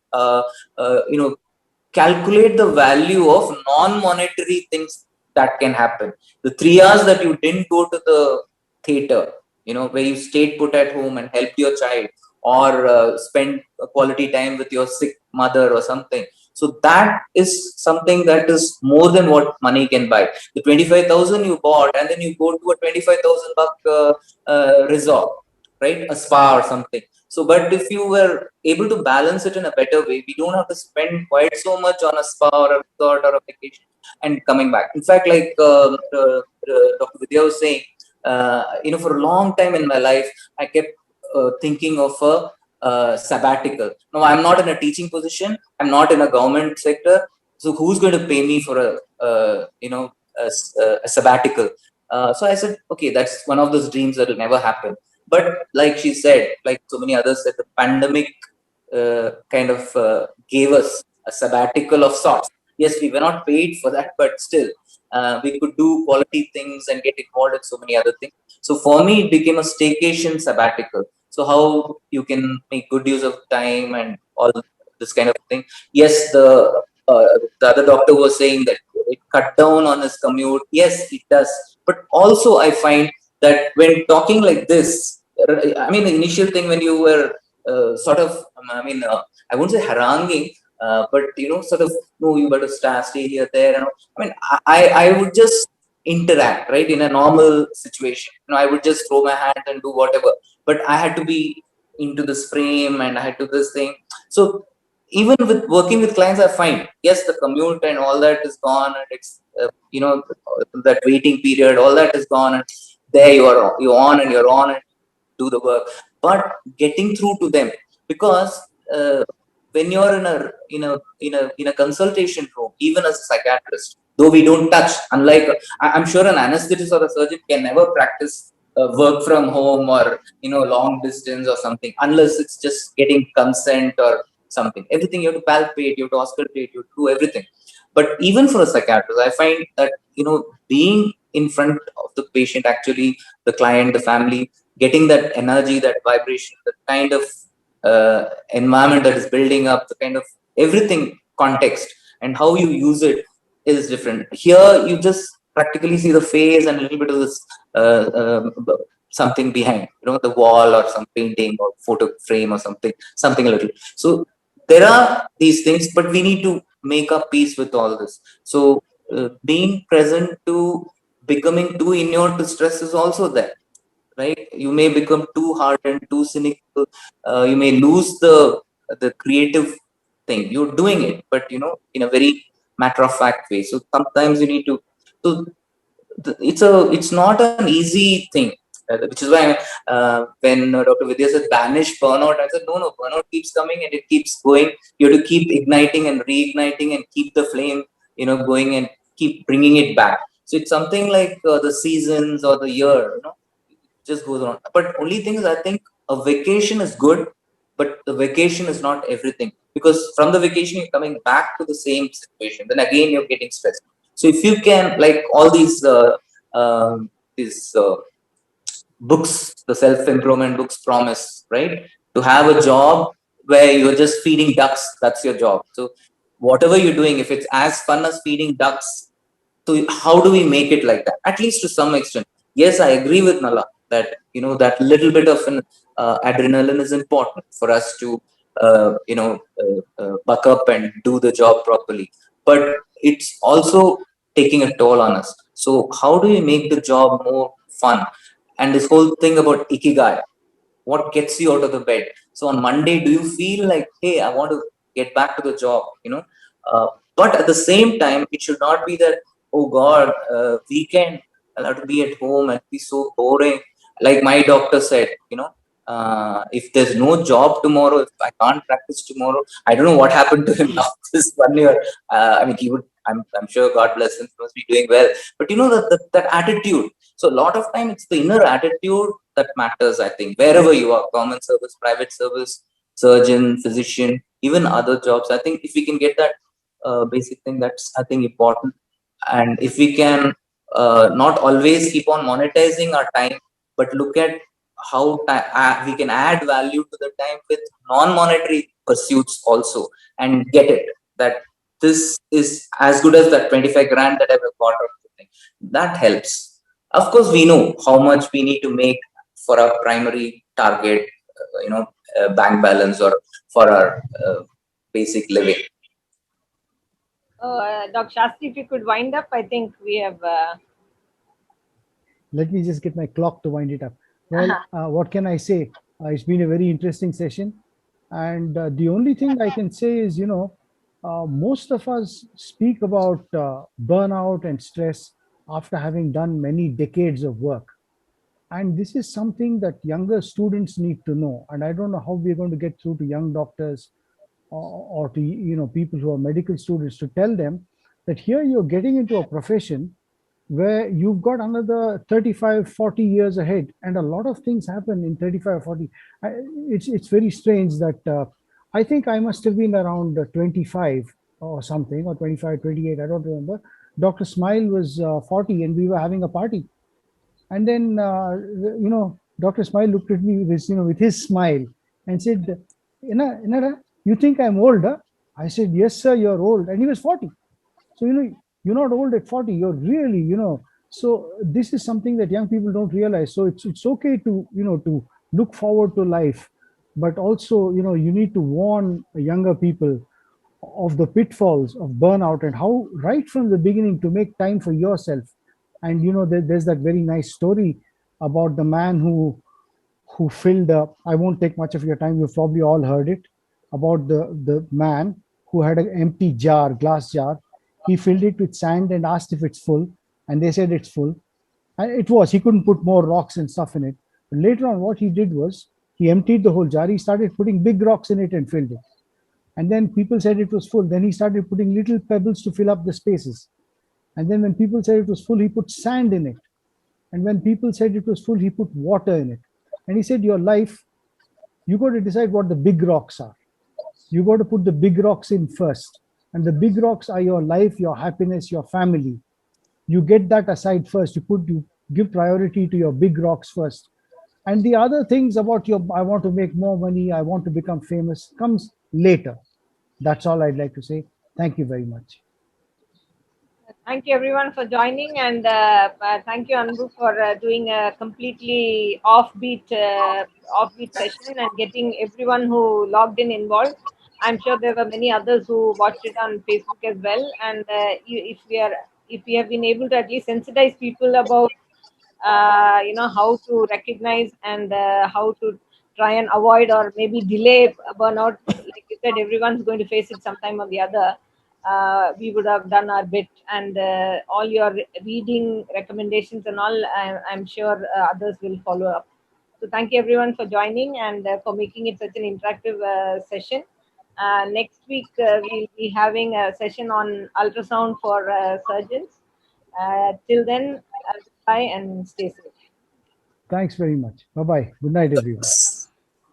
calculate the value of non-monetary things that can happen. The 3 hours that you didn't go to the theater, where you stayed put at home and helped your child, or spend quality time with your sick mother or something. So that is something that is more than what money can buy. The 25,000 you bought, and then you go to a 25,000 buck resort, right? A spa or something. So, but if you were able to balance it in a better way, we don't have to spend quite so much on a spa or a resort or a vacation and coming back. In fact, like Dr. Vidya was saying, for a long time in my life, I kept thinking of a sabbatical. No, I'm not in a teaching position. I'm not in a government sector. So who's going to pay me for a sabbatical? So I said, okay, that's one of those dreams that will never happen. But like she said, like so many others said, the pandemic kind of gave us a sabbatical of sorts. Yes, we were not paid for that, but still, we could do quality things and get involved in so many other things. So for me, it became a staycation sabbatical. So how you can make good use of time and all this kind of thing. Yes, the other doctor was saying that it cut down on his commute. Yes, it does. But also, I find that when talking like this, I mean, the initial thing when you were sort of, I won't say haranguing, but sort of, no, you better stay here, there. I mean, I would just interact, right, in a normal situation. I would just throw my hand and do whatever. But I had to be into this frame, and I had to this thing. So even with working with clients, I find, yes, the commute and all that is gone, and it's that waiting period, all that is gone, and there you're on and you're on and do the work. But getting through to them, because when you're in a consultation room, even as a psychiatrist, though we don't touch, unlike I'm sure an anesthetist or a surgeon can never practice work from home or long distance or something, unless it's just getting consent or something. Everything you have to palpate, you have to auscultate, you have to do everything. But even for a psychiatrist, I find that being in front of the patient, actually the client, the family, getting that energy, that vibration, the kind of environment that is building up, the kind of everything context and how you use it is different. Here you just practically see the face and a little bit of this something behind, the wall or some painting or photo frame or something a little. So there are these things, but we need to make up peace with all this. So being present to becoming too inured to stress is also there, right? You may become too hard and too cynical. You may lose the creative thing. You're doing it, but in a very matter of fact way. So sometimes you need to. So it's not an easy thing, which is why when Dr. Vidya said banish burnout, I said no, burnout keeps coming and it keeps going. You have to keep igniting and reigniting and keep the flame, going and keep bringing it back. So it's something like the seasons or the year, just goes on. But only thing is, I think a vacation is good, but the vacation is not everything, because from the vacation you're coming back to the same situation. Then again you're getting stressed. So if you can, like all these books, the self-improvement books promise, right, to have a job where you're just feeding ducks, that's your job. So whatever you're doing, if it's as fun as feeding ducks, so how do we make it like that? At least to some extent. Yes, I agree with Nala that that little bit of an adrenaline is important for us to buck up and do the job properly. But it's also taking a toll on us. So how do we make the job more fun? And this whole thing about ikigai, what gets you out of the bed? So on Monday, do you feel like, hey, I want to get back to the job, but at the same time, it should not be that, oh God, weekend, I'll have to be at home and be so boring. Like my doctor said, if there's no job tomorrow, if I can't practice tomorrow, I don't know what happened to him now this 1 year. I mean, he would, I'm sure, God bless him, he must be doing well. But that attitude. So a lot of time it's the inner attitude that matters, I think, wherever you are, government service, private service, surgeon, physician, even other jobs. I think if we can get that basic thing, that's, I think, important. And if we can not always keep on monetizing our time, but look at how we can add value to the time with non-monetary pursuits also, and get it that this is as good as that 25 grand that I've got or something. That helps. Of course, we know how much we need to make for our primary target, bank balance, or for our basic living. Dr. Shastri, if you could wind up, I think we have. Let me just get my clock to wind it up. Well, what can I say? It's been a very interesting session. And the only thing I can say is, most of us speak about burnout and stress after having done many decades of work. And this is something that younger students need to know. And I don't know how we're going to get through to young doctors or to people who are medical students to tell them that here you're getting into a profession where you've got another 35, 40 years ahead, and a lot of things happen in 35, 40. It's very strange that I think I must have been around 25 or something, or 25, 28, I don't remember. Dr. Smile was 40 and we were having a party. And then, Dr. Smile looked at me with his smile and said, Inara, you think I'm older? I said, yes, sir, you're old. And he was 40. So, you're not old at 40. You're really, so this is something that young people don't realize. So it's okay to, to look forward to life, but also, you need to warn younger people of the pitfalls of burnout and how right from the beginning to make time for yourself. And, there's that very nice story about the man who filled up. I won't take much of your time. You've probably all heard it about the man who had an empty jar, glass jar. He filled it with sand and asked if it's full. And they said it's full. And it was. He couldn't put more rocks and stuff in it. But later on, what he did was he emptied the whole jar. He started putting big rocks in it and filled it. And then people said it was full. Then he started putting little pebbles to fill up the spaces. And then when people said it was full, he put sand in it. And when people said it was full, he put water in it. And he said, your life, you got to decide what the big rocks are. You got to put the big rocks in first. And the big rocks are your life, your happiness, your family. You get that aside first. You give priority to your big rocks first. And the other things about I want to make more money, I want to become famous, comes later. That's all I'd like to say. Thank you very much. Thank you everyone for joining, and thank you, Anbu, for doing a completely offbeat session and getting everyone who logged in involved. I'm sure there were many others who watched it on Facebook as well. And if we have been able to at least sensitize people about how to recognize and how to try and avoid or maybe delay burnout. Like you said, everyone's going to face it sometime or the other. We would have done our bit, and all your reading recommendations and all, I'm sure others will follow up. So thank you everyone for joining and for making it such an interactive session. Next week, we'll be having a session on ultrasound for surgeons. Till then, bye and stay safe. Thanks very much. Bye-bye. Good night, everyone.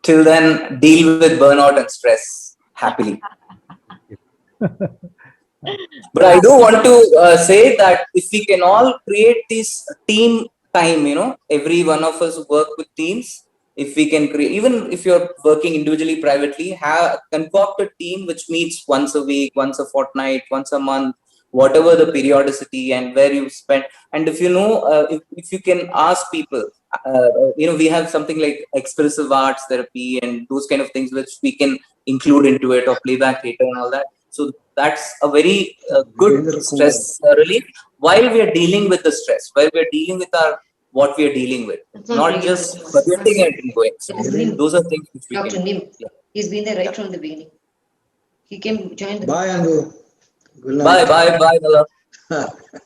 Till then, deal with burnout and stress happily. But I do want to say that if we can all create this team time, every one of us work with teams. If we can create, even if you're working individually, privately, concoct a team which meets once a week, once a fortnight, once a month, whatever the periodicity and where you spend. And if if you can ask people, we have something like expressive arts therapy and those kind of things which we can include into it, or playback theater and all that. So that's a very good stress relief. while we are dealing with the stress, while we are dealing with what we are dealing with, not just forgetting it and going. So those are things which we Dr. can do. Nim, he's been there right from the beginning. He came, joined the. Bye, Anbu. Good Bye, night. bye, bye, Nala.